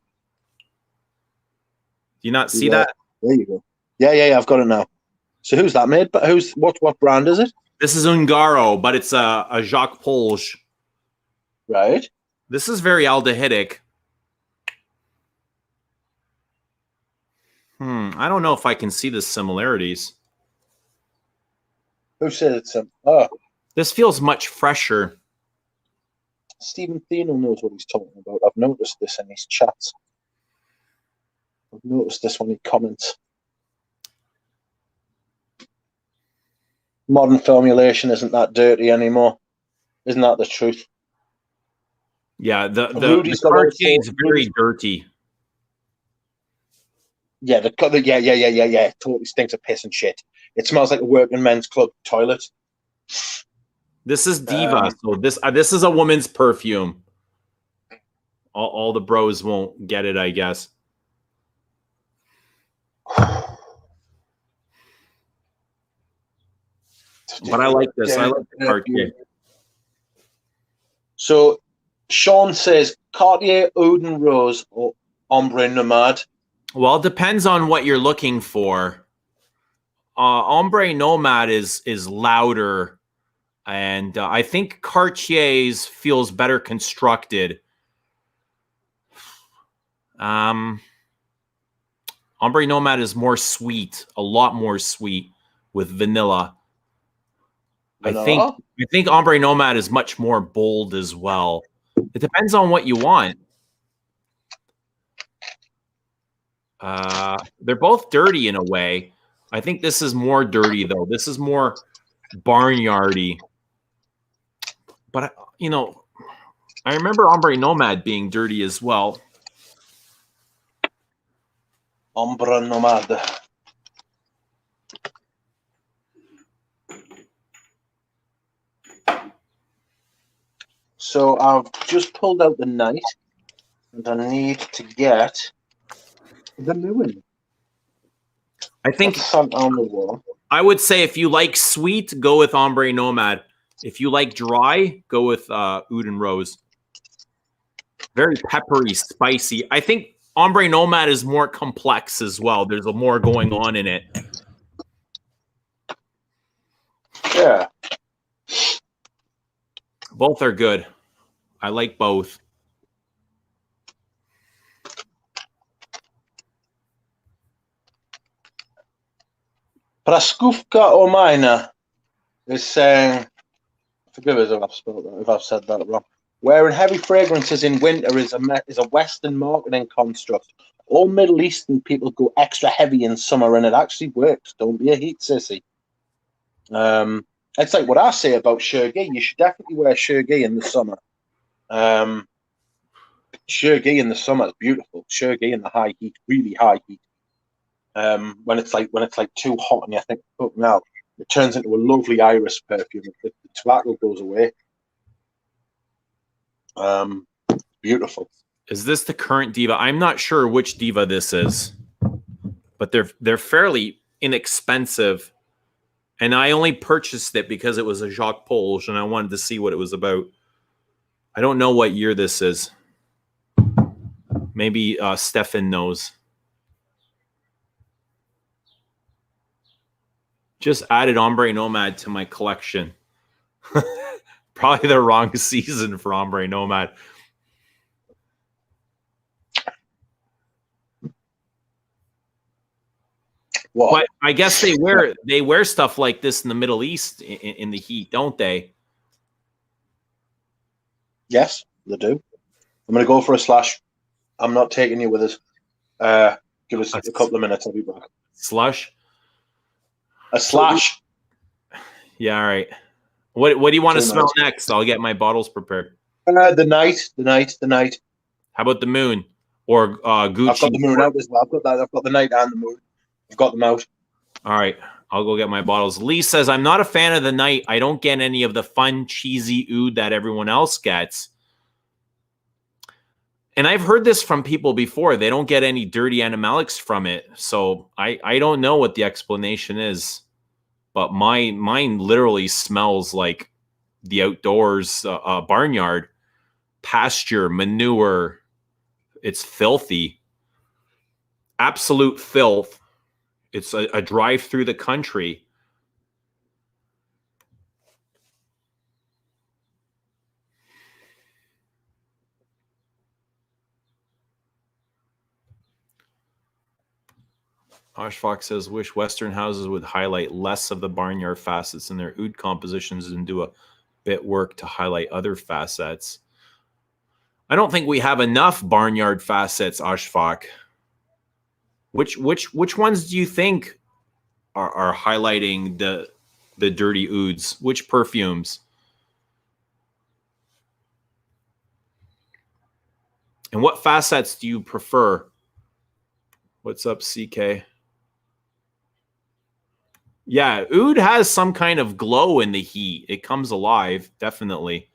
you not see that? There you go. Yeah, I've got it now. So who's that made? But what brand is it? This is Ungaro, but it's a Jacques Polge. Right. This is very aldehydic. I don't know if I can see the similarities. Who said it's This feels much fresher. Stephen Theno knows what he's talking about. I've noticed this in his chats. I've noticed this when he comments. Modern formulation isn't that dirty anymore. Isn't that the truth? Yeah, the Cartier is very dirty. Yeah, yeah. Totally stinks of piss and shit. It smells like a working men's club toilet. This is Diva, so this is a woman's perfume. All the bros won't get it, I guess. But I like this. I like the Cartier. So Sean says Cartier, Oud and Rose, or Ombre Nomade. Well, it depends on what you're looking for. Ombre Nomad is louder, and I think Cartier's feels better constructed. Ombre Nomad is more sweet, a lot more sweet with vanilla. I think Ombre Nomad is much more bold as well. It depends on what you want. They're both dirty in a way. I think this is more dirty though. This is more barnyardy. But you know, I remember Ombre Nomad being dirty as well. Ombre Nomad. So I've just pulled out the night, and I need to get the moon. I think on the wall. I would say if you like sweet, go with Ombre Nomad. If you like dry, go with Oud and Rose. Very peppery, spicy. I think Ombre Nomad is more complex as well. There's a more going on in it. Yeah. Both are good. I like both. Praskufka Omina is saying, forgive us if I've said that wrong. Wearing heavy fragrances in winter is a Western marketing construct. All Middle Eastern people go extra heavy in summer, and it actually works. Don't be a heat sissy. It's like what I say about Chergui. You should definitely wear Chergui in the summer. Chergui in the summer is beautiful. Chergui in the high heat, really high heat. When it's like too hot and you think, oh, now it turns into a lovely iris perfume. The tobacco goes away. Beautiful. Is this the current Diva? I'm not sure which Diva this is, but they're fairly inexpensive. And I only purchased it because it was a Jacques Polge and I wanted to see what it was about. I don't know what year this is. Maybe Stefan knows. Just added Ombre Nomad to my collection. Probably the wrong season for Ombre Nomad. Well, but I guess they wear stuff like this in the Middle East in the heat, don't they? Yes, they do. I'm going to go for a slash. I'm not taking you with us. Give us a couple of minutes. I'll be back. Slush? A slash. Yeah, all right. What do you want to smell next? I'll get my bottles prepared. The night. How about the moon or Gucci? I've got the moon out as well. I've got that. I've got the night and the moon. I've got them out. All right. I'll go get my bottles. Lee says, I'm not a fan of the night. I don't get any of the fun, cheesy oud that everyone else gets. And I've heard this from people before. They don't get any dirty animalics from it. So I don't know what the explanation is. But mine literally smells like the outdoors, barnyard, pasture, manure. It's filthy. Absolute filth. It's a drive through the country. Oshfox says, wish Western houses would highlight less of the barnyard facets in their oud compositions and do a bit work to highlight other facets. I don't think we have enough barnyard facets, Oshfox. Which ones do you think are highlighting the dirty ouds? Which perfumes? And what facets do you prefer? What's up, CK? Yeah, oud has some kind of glow in the heat. It comes alive, definitely.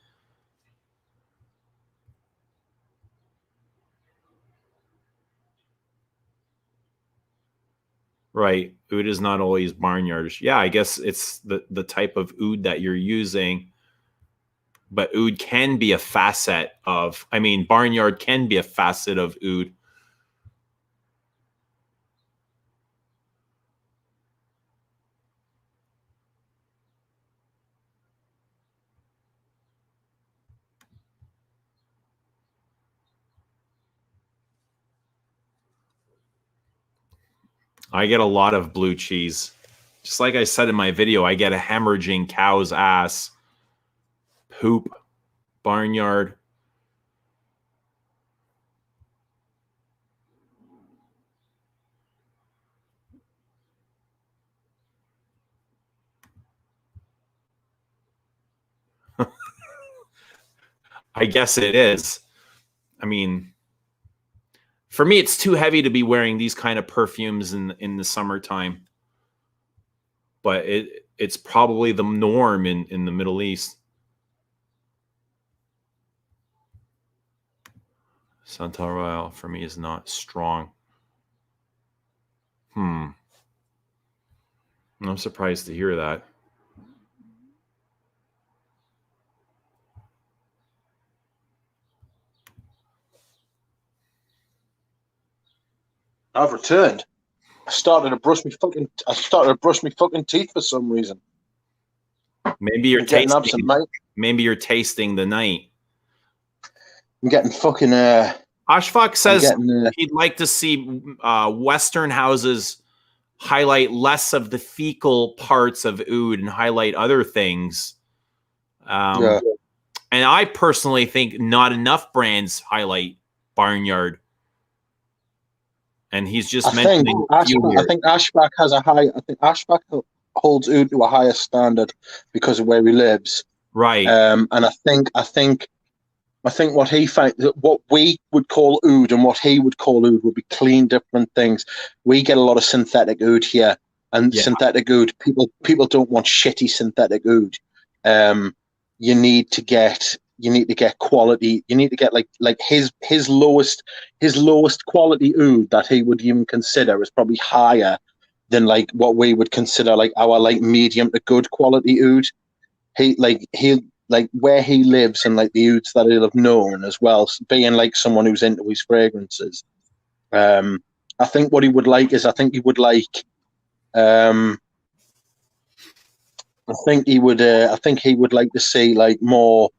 Right. Oud is not always barnyardish. Yeah, I guess it's the type of oud that you're using. But oud can be a facet of, I mean, barnyard can be a facet of oud. I get a lot of blue cheese. Just like I said in my video, I get a hemorrhaging cow's ass, poop, barnyard. I guess it is. I mean, for me, it's too heavy to be wearing these kind of perfumes in the summertime. But it's probably the norm in the Middle East. Santa Royal for me is not strong. I'm surprised to hear that. I've returned. I started to brush my fucking teeth for some reason. Maybe you're tasting. Maybe you're tasting the night. I'm getting fucking. Ashfaq says he'd like to see Western houses highlight less of the fecal parts of oud and highlight other things. Yeah. And I personally think not enough brands highlight barnyard. And he's just mentioning. I think Ashfaq has a high. I think Ashfaq holds oud to a higher standard because of where he lives. Right. And I think what he finds, what we would call oud and what he would call oud would be clean different things. We get a lot of synthetic oud here, and synthetic oud, people don't want shitty synthetic oud. You need to get quality. You need to get like his lowest quality oud that he would even consider is probably higher than like what we would consider like our like medium to good quality oud. He where he lives and like the ouds that he'll have known as well, being like someone who's into his fragrances. I think what he would like is I think he would like to see like more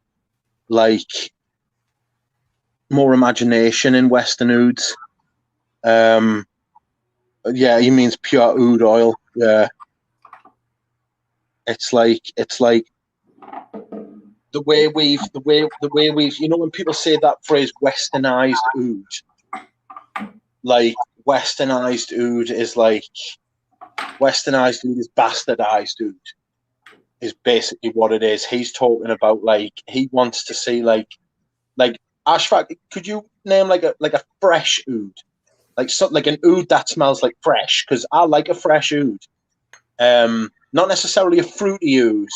imagination in Western ouds. Yeah, he means pure oud oil. Yeah, it's like the way we've, you know, when people say that phrase westernized oud, like westernized oud is bastardized oud is basically what it is. He's talking about like he wants to see like Ashfaq, could you name like a fresh oud, like something like an oud that smells like fresh? Because I like a fresh oud, not necessarily a fruity oud,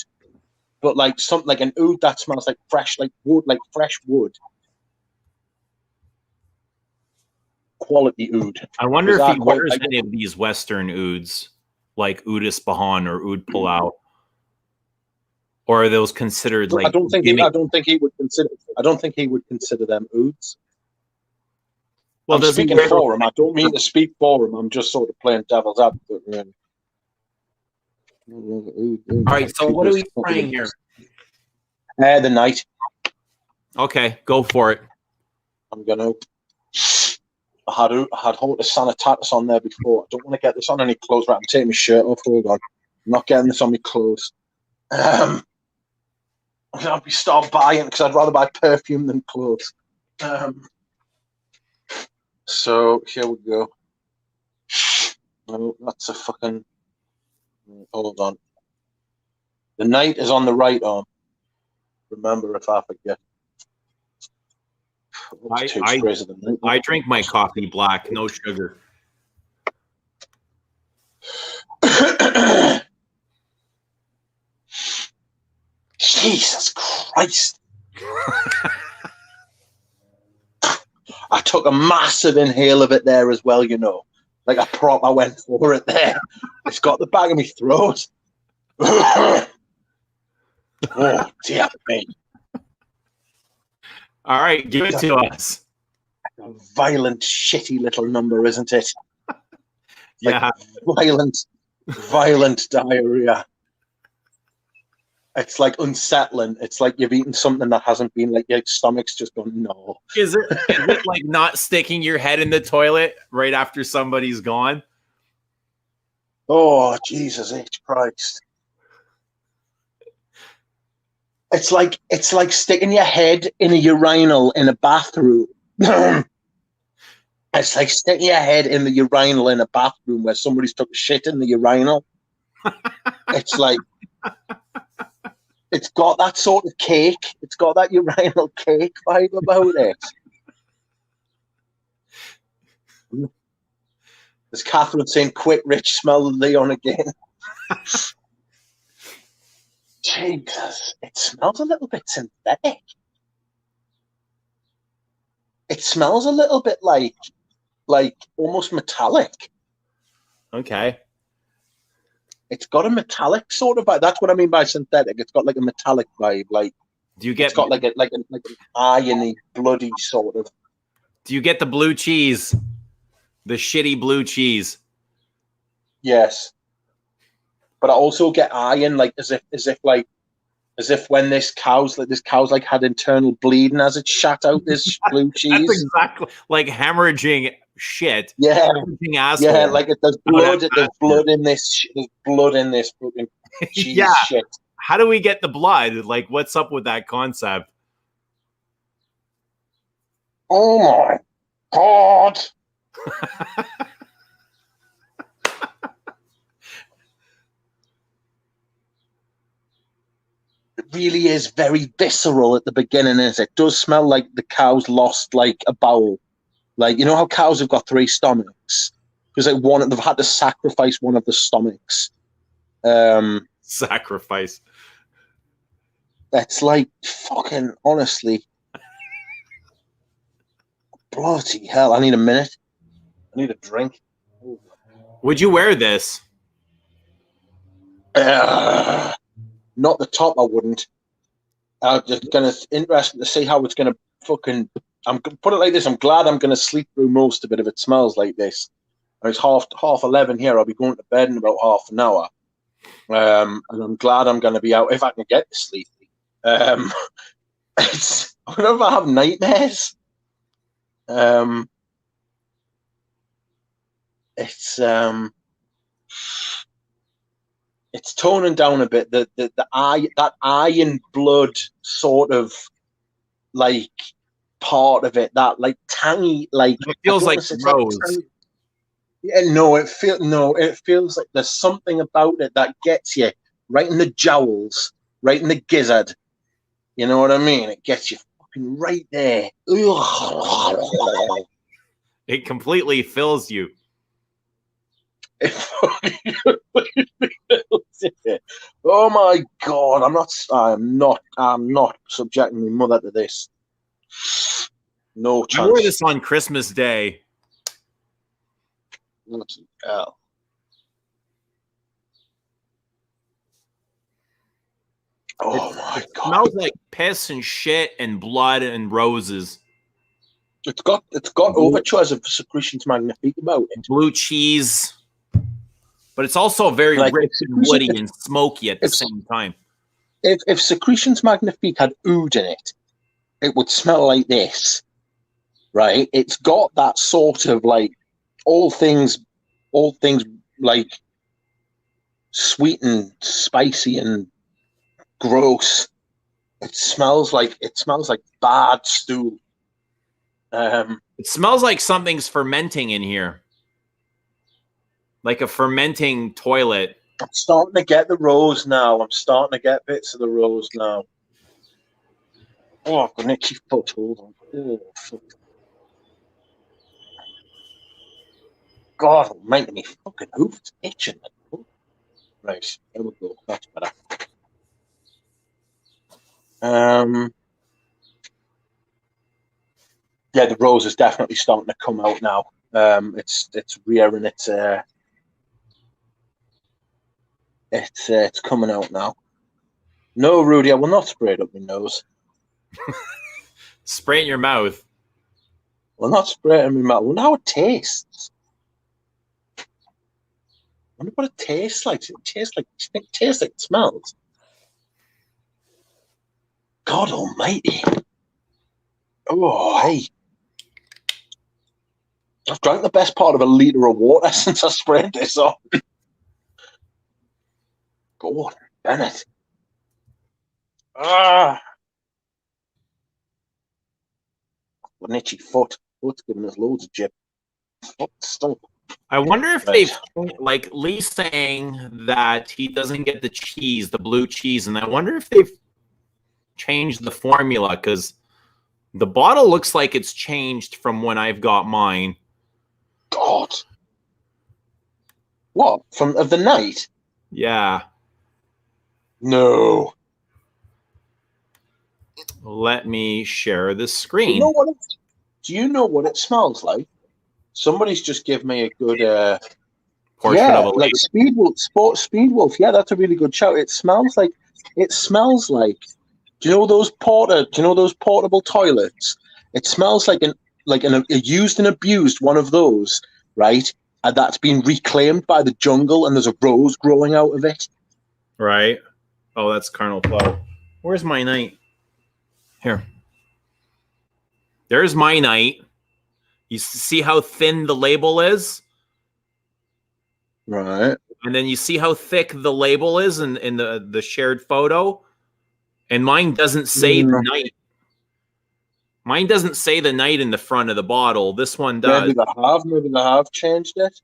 but like something like an oud that smells like fresh, like wood, like fresh wood. Quality oud. I wonder if he wears any of these Western ouds, like Oud Ispahan or Oud Palau, or are those considered like? I don't think he would consider them ouds. Well, I'm speaking for him. I don't mean to speak for him. I'm just sort of playing devil's advocate. Really. All right, so what are we spraying here? The night. Okay, go for it. I'm gonna. I had Hortus Sanitatis on there before. I don't want to get this on any clothes. Right, I'm taking my shirt off. Hold on. I'm not getting this on my clothes. I'll start buying because I'd rather buy perfume than clothes. So here we go. Oh, that's a fucking. Hold on. The night is on the right arm. Remember, if I forget. I drink my coffee black, no sugar. Jesus Christ. I took a massive inhale of it there as well, you know. Like I went for it there. It's got the back of my throat. Oh, dear me. All right, give it to us. A violent, shitty little number, isn't it? Yeah. Like violent diarrhea. It's like unsettling. It's like you've eaten something that hasn't been like your stomach's just gone, no. Is it like not sticking your head in the toilet right after somebody's gone? Oh, Jesus H. Christ. It's like sticking your head in a urinal in a bathroom. It's like sticking your head in the urinal in a bathroom where somebody's took a shit in the urinal. It's like, it's got that sort of cake. It's got that urinal cake vibe about it. As Catherine saying, quick, Rich, smell the Leon again. Jesus, it smells a little bit synthetic. It smells a little bit like almost metallic. Okay. It's got a metallic sort of vibe. That's what I mean by synthetic. It's got like a metallic vibe. Like, do you get? It's got like an irony, bloody sort of. Do you get the blue cheese? The shitty blue cheese. Yes. But I also get iron, like as if when this cow's like had internal bleeding as it shat out this blue cheese. That's exactly like hemorrhaging shit. Yeah. Hemorrhaging asshole. Yeah, like there's blood in this fucking cheese yeah. shit. How do we get the blood? Like, what's up with that concept? Oh my God. It really is very visceral at the beginning, is it? It does smell like the cow's lost like a bowel. Like, you know how cows have got 3 stomachs? Because like they've had to sacrifice one of the stomachs. Sacrifice. That's like fucking honestly. Bloody hell, I need a minute. I need a drink. Would you wear this? Not the top, I wouldn't. I'm just gonna interested to see how it's gonna fucking. I'm gonna put it like this. I'm glad I'm gonna sleep through most of it if it smells like this. And it's half 11 here. I'll be going to bed in about half an hour. And I'm glad I'm gonna be out if I can get to sleep. It's whenever I have nightmares. It's toning down a bit. That iron blood sort of like part of it. That like tangy, like it feels like rose. It feels like there's something about it that gets you right in the jowls, right in the gizzard. You know what I mean? It gets you fucking right there. It completely fills you. Oh my God! I'm not subjecting my mother to this. No chance. I wore this on Christmas Day. Hell. Oh my God! It smells like piss and shit and blood and roses. It's got overtures of secretions magnifique about it. Blue cheese. But it's also very like rich and woody and smoky at the same time. If Secretions Magnifique had oud in it, it would smell like this, right? It's got that sort of like all things like sweet and spicy and gross. It smells like bad stew. It smells like something's fermenting in here. Like a fermenting toilet. I'm starting to get the rose now. I'm starting to get bits of the rose now. Oh, I've got an itchy foot. Hold on. Oh, fuck. God, I'm making me fucking hoofs itching. Right, there we go. That's better. Yeah, the rose is definitely starting to come out now. It's rearing its it's coming out now. No, Rudy, I will not spray it up my nose. Spray it in your mouth. Well, not spray it in my mouth. Well, how it tastes. I wonder what it tastes like. It tastes like it smells. God almighty. Oh, hey. I've drank the best part of a litre of water since I sprayed this on. God, Bennett. Ah, an itchy foot. Foot's giving us loads of jip. Stop. I wonder if they've, like Lee's saying that he doesn't get the cheese, the blue cheese, and I wonder if they've changed the formula, because the bottle looks like it's changed from when I've got mine. God. What? From of the night? Yeah. No. Let me share the screen. Do you know what it smells like? Somebody's just given me a good portion of a like Speed Wolf. Yeah, that's a really good shout. It smells like do you know those portable toilets? It smells like a used and abused one of those, right? And that's been reclaimed by the jungle, and there's a rose growing out of it. Right. Oh, that's Carnal Flow. Where's my night? Here. There's my night. You see how thin the label is? Right. And then you see how thick the label is in the shared photo? And mine doesn't say the night. Mine doesn't say the night in the front of the bottle. This one does. Maybe they have changed it.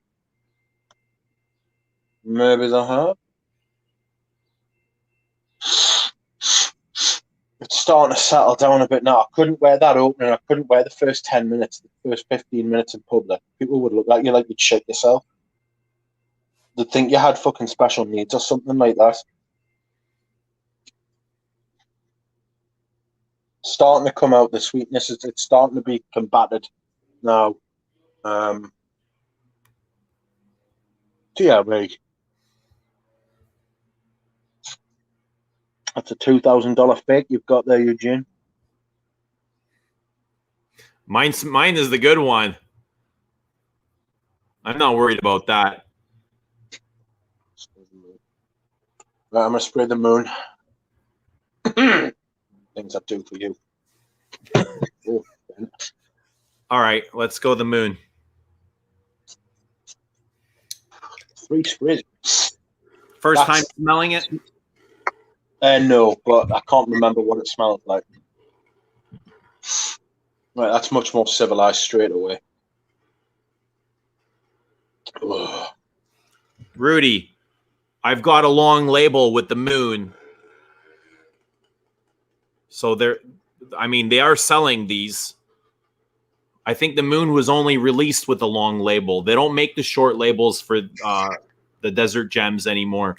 Maybe they have. It's starting to settle down a bit now. I couldn't wear that opening. I couldn't wear the first 10 minutes, the first 15 minutes in public. People would look at you like you'd shit yourself. They'd think you had fucking special needs or something like that. Starting to come out, the sweetness, it's starting to be combated now. So yeah, mate. That's a $2,000 fake you've got there, Eugene. Mine is the good one. I'm not worried about that. Right, I'm gonna spray the moon. Things I do for you. Oh, all right, let's go the moon. 3 sprays. First time smelling it? No, but I can't remember what it smelled like. Right, that's much more civilized straight away. Ugh. Rudy, I've got a long label with the moon. So they are selling these. I think the moon was only released with a long label. They don't make the short labels for the Desert Gems anymore.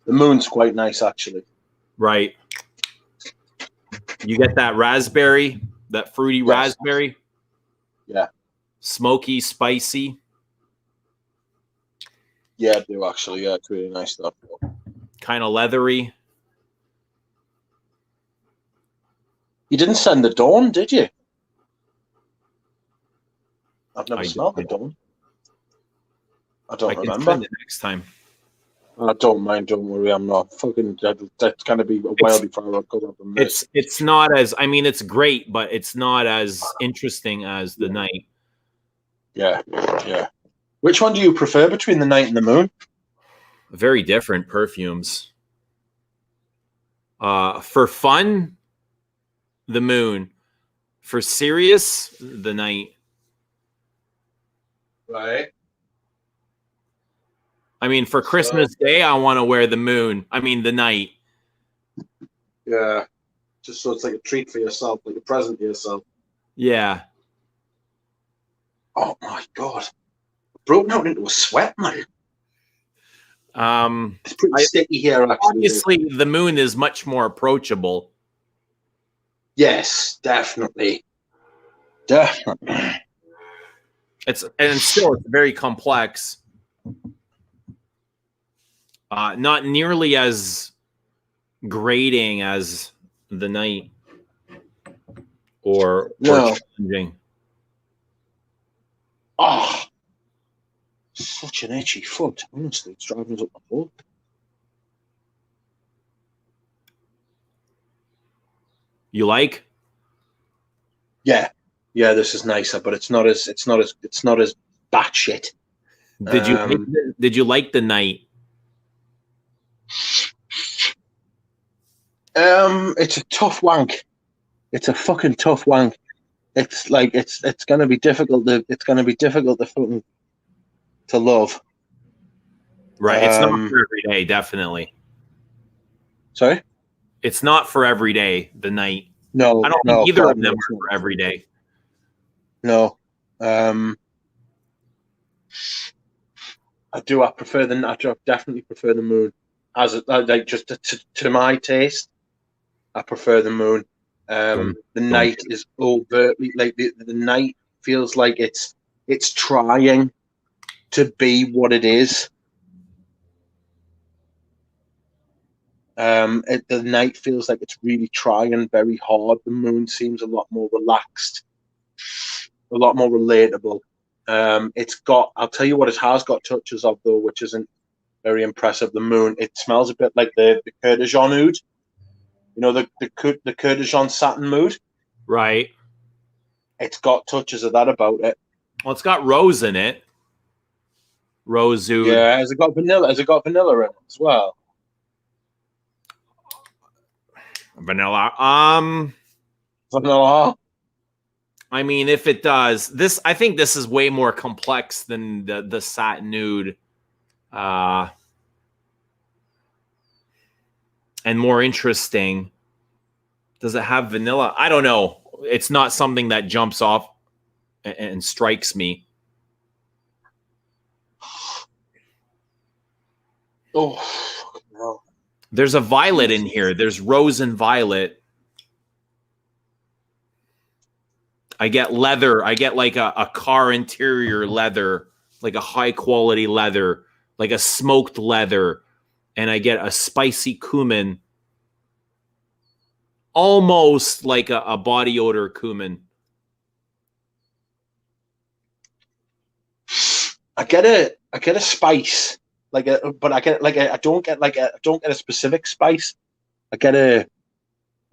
The moon's quite nice, actually. Right. You get that raspberry, that fruity raspberry. Yeah. Smoky, spicy. Yeah, I do, actually. Yeah, it's really nice stuff. Kind of leathery. You didn't send the Dawn, did you? I've never smelled the Dawn. I don't remember. Can send it next time. I don't mind. Don't worry. I'm not fucking. That's gonna be a while before I go up and miss. It's not as. I mean, it's great, but it's not as interesting as the night. Yeah, yeah. Which one do you prefer between the night and the moon? Very different perfumes. For fun, the moon. For serious, the night. Right. I mean, for Christmas Day, I want to wear the moon. I mean, the night. Yeah. Just so it's like a treat for yourself, like a present to yourself. Yeah. Oh my God. Broken out into a sweat, man. It's pretty sticky here, actually. Obviously, the moon is much more approachable. Yes, definitely. Definitely. Still it's very complex. Not nearly as grating as the night or challenging. Oh, such an itchy foot. Honestly, it's driving us up my foot. You like? Yeah, yeah. This is nicer, but it's not as batshit. Did you like the night? It's a tough wank. It's a fucking tough wank. It's like it's gonna be difficult to fucking to love. Right. It's not for every day, definitely. Sorry? It's not for every day, the night. No. I don't think either of them are for every day. No. I prefer I definitely prefer the moon. Like just to my taste, I prefer the moon. The night is overtly like the night feels like it's trying to be what it is. The night feels like it's really trying very hard. The moon seems a lot more relaxed, a lot more relatable. It's got, I'll tell you what it has got touches of though, which isn't very impressive. The moon, it smells a bit like the Coeur de Jean oud. You know, the Coeur de Jean satin mood? Right. It's got touches of that about it. Well, it's got rose in it. Rose oud. Yeah, has it got vanilla? Has it got vanilla in it as well? Vanilla. Vanilla. I mean, if it does, I think this is way more complex than the satin nude, and more interesting. Does it have vanilla? I don't know. It's not something that jumps off and strikes me. Oh no. There's a violet in here. There's rose and violet. I get leather. I get like a car interior leather, like a high quality leather, like a smoked leather. And I get a spicy cumin, almost like a body odor cumin. I get a spice, but I get I don't get a specific spice. We're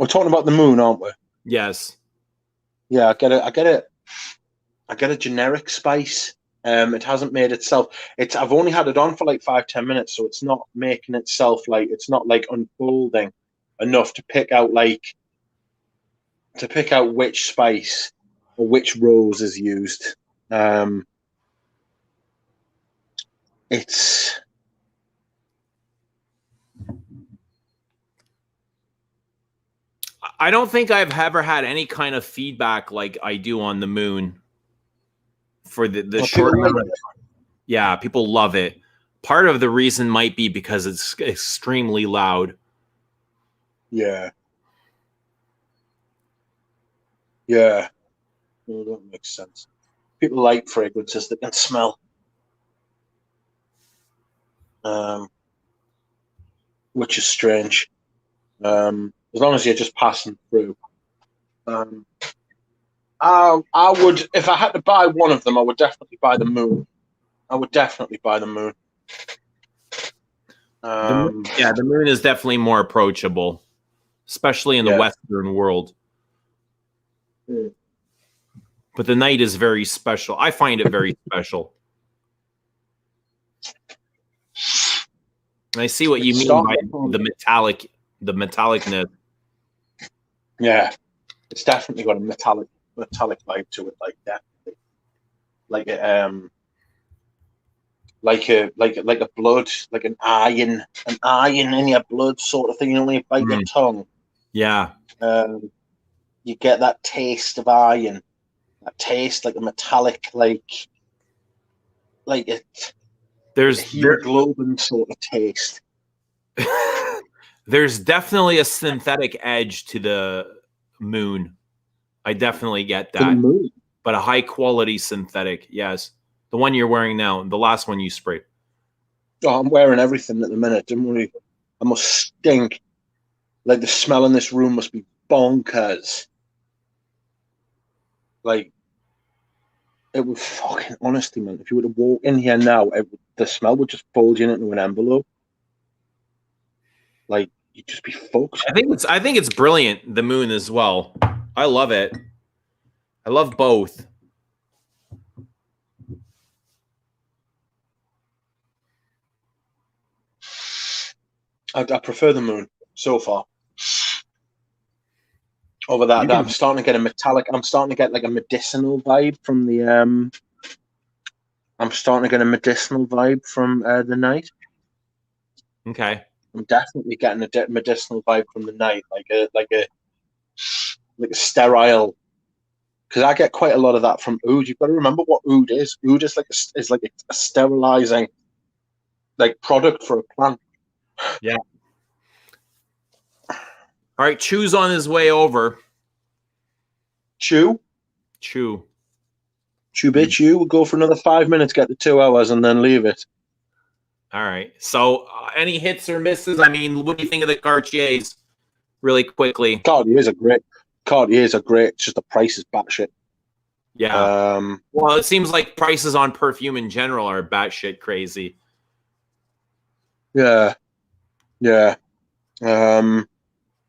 talking about the moon, aren't we? Yes. Yeah, I get a generic spice. It hasn't made itself. I've only had it on for like 5-10 minutes, so it's not making itself it's not like unfolding enough to pick out which spice or which rose is used. I don't think I've ever had any kind of feedback like I do on the moon for the short amount. Yeah, people love it. Part of the reason might be because it's extremely loud. Yeah. Yeah. No, that makes sense. People like fragrances that can smell. Which is strange. As long as you're just passing through. I would, if I had to buy one of them, I would definitely buy the moon. Yeah, the moon is definitely more approachable, especially in the Western world. But the night is very special. I find it very special. And I see what you mean by the metallicness. Yeah, it's definitely got a metallic vibe to it, like definitely, like a blood, like an iron in your blood sort of thing. You know, when you bite your tongue, yeah, you get that taste of iron, that taste like a metallic, like it. There's hemoglobin sort of taste. There's definitely a synthetic edge to the moon. I definitely get that. But a high quality synthetic, yes. The one you're wearing now, the last one you sprayed. Oh, I'm wearing everything at the minute. Don't worry. I must stink. Like the smell in this room must be bonkers. Like it would fucking honestly, man. If you were to walk in here now, the smell would just bulge in into an envelope. Like you'd just be fucked. I think it's brilliant. The moon as well. I love it. I love both. I prefer the moon so far. Over that, I'm starting to get a metallic. I'm starting to get like a medicinal vibe from the. I'm starting to get a medicinal vibe from the night. Okay. I'm definitely getting a medicinal vibe from the night, like a sterile. Because I get quite a lot of that from oud. You've got to remember what oud is. Oud is like a sterilizing, like, product for a plant. Yeah. All right, Chew's on his way over. Chew, bitch, We'll go for another 5 minutes, get to 2 hours, and then leave it. All right. So, any hits or misses? I mean, what do you think of the Cartiers? Really quickly. Cartiers are great. It's just the price is batshit. Yeah. Well, it seems like prices on perfume in general are batshit crazy. Yeah. Yeah.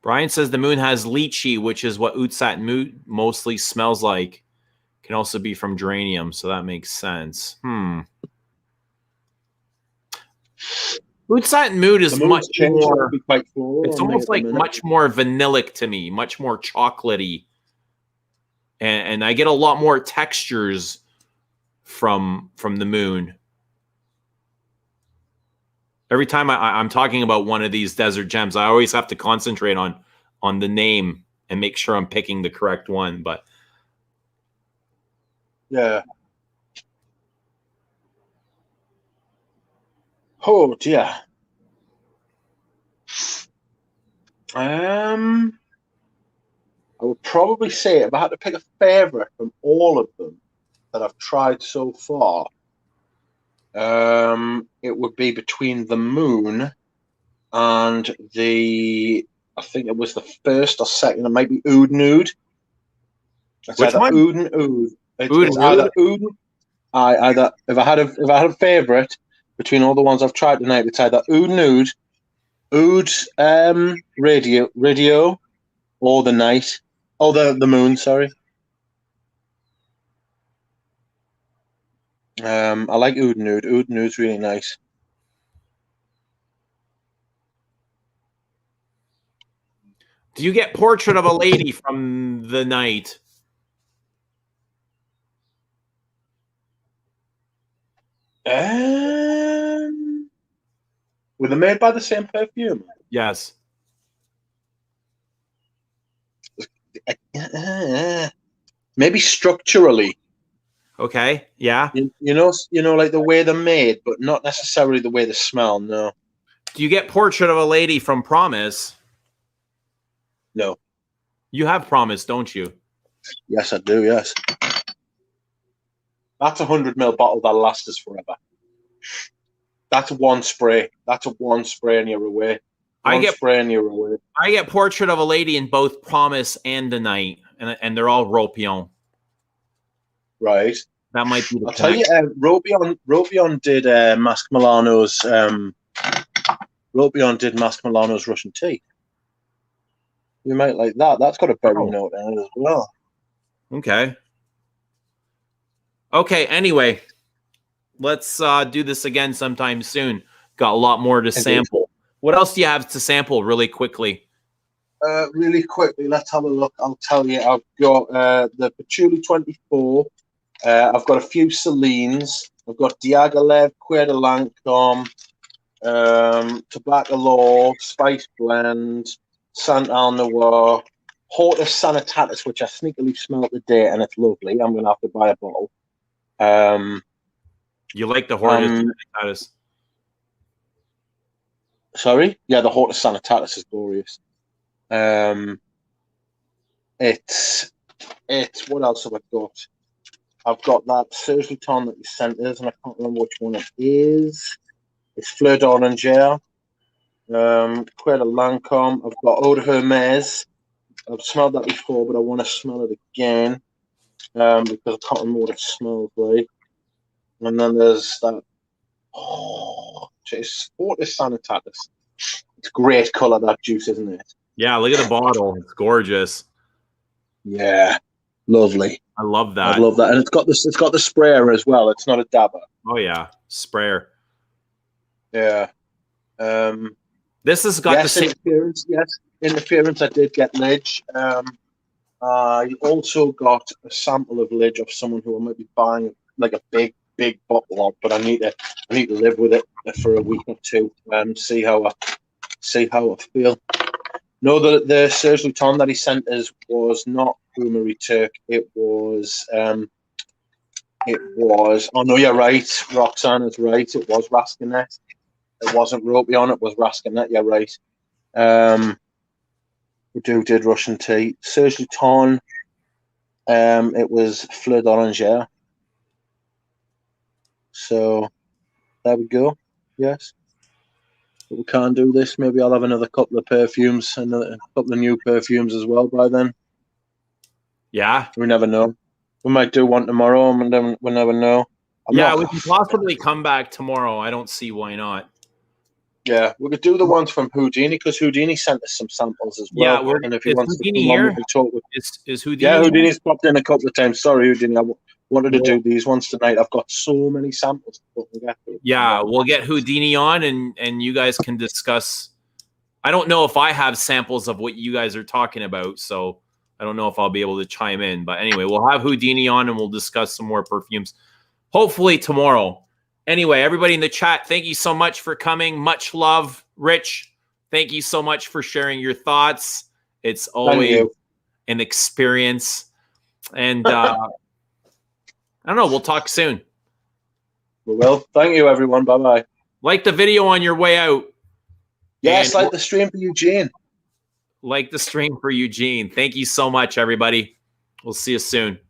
Brian says the moon has lychee, which is what oud satin mostly smells like. Can also be from geranium, so that makes sense. Oud satin is much more. It's almost like much more vanillic to me, much more chocolatey, and I get a lot more textures from the moon. Every time I'm talking about one of these desert gems, I always have to concentrate on the name and make sure I'm picking the correct one. But yeah. Oh dear. I would probably say if I had to pick a favorite from all of them that I've tried so far, it would be between the moon and the. I think it was the first or second. It might be oud nude. It's which either one? Oud and oud. It's either oud. Either if I had a favorite between all the ones I've tried tonight, it's either oud and oud, radio, or the night, or the moon. Sorry. I like oud and oud. Oud and oud's really nice. Do you get Portrait of a Lady from the night? Were they made by the same perfume? Yes. Maybe structurally. Okay. Yeah. You know, like the way they're made, but not necessarily the way they smell. No. Do you get Portrait of a Lady from Promise? No. You have Promise, don't you? Yes, I do. Yes. That's a 100ml bottle that lasts us forever. That's one spray. That's a one spray and you're away. I get Portrait of a Lady in both Promise and the Night, and they're all Ropion. Right. That might be. I'll tell you, Ropion did Masque Milano's. Ropion did Masque Milano's Russian tea. You might like that. That's got a berry note in it as well. Okay. Okay. Anyway, let's do this again sometime soon. Got a lot more to sample. What else do you have to sample really quickly? Really quickly, let's have a look. I'll tell you. I've got the Patchouli 24. I've got a few Celines. I've got Diaghilev, Cuir de Lancôme, Tobacco Law, Spice Blend, Santal Noir, Hortus Sanitatis, which I sneakily smelled today, and it's lovely. I'm going to have to buy a bottle. You like the Hortus Sanitatis? Sorry? Yeah, the Hortus Sanitatis is glorious. It's what else have I got? I've got that Serge Luton that you sent us, and I can't remember which one it is. It's Fleur d'Oranger, Cuir de Lancôme. I've got Eau de Hermes. I've smelled that before, but I want to smell it again because I can't remember what it smells like. And then there's that. Oh, it's Hortus Sanitatis. It's great color, that juice, isn't it? Yeah, look at the bottle. It's gorgeous. Yeah, lovely. I love that. I love that, and it's got the sprayer as well. It's not a dabber. Oh yeah, sprayer. Yeah. This has got the same interference. Yes, interference. I did get Lidge. I also got a sample of Lidge of someone who I might be buying like a big bottle of, but I need to live with it for a week or two and see how I feel. No, the Serge Luton that he sent us was not Boomery Turk. It was. Oh no, you're right. Roxanne is right. It was Rascanet. It wasn't Ropion. It was Rascanet. You're right. We did Russian tea. Serge Luton. It was Fleur d'Oranger. So there we go. Yes. But we can't do this. Maybe I'll have another couple of perfumes, another couple of new perfumes as well by then. Yeah. We never know. We might do one tomorrow, and then we'll never know. We can possibly come back tomorrow. I don't see why not. Yeah, we could do the ones from Houdini because Houdini sent us some samples as well. Yeah, and if he wants Houdini to come here? on, we can talk with. Is Houdini? Yeah, Houdini's popped in a couple of times. Sorry, Houdini. I wanted to do these ones tonight. I've got so many samples to get to. Yeah, we'll get Houdini on, and you guys can discuss. I don't know if I have samples of what you guys are talking about, so I don't know if I'll be able to chime in. But anyway, we'll have Houdini on, and we'll discuss some more perfumes, hopefully tomorrow. Anyway, everybody in the chat, thank you so much for coming. Much love. Rich, thank you so much for sharing your thoughts. It's always an experience. And I don't know, we'll talk soon. We will. Thank you, everyone. Bye-bye. Like the video on your way out. Yes, like the stream for Eugene. Like the stream for Eugene. Thank you so much, everybody. We'll see you soon.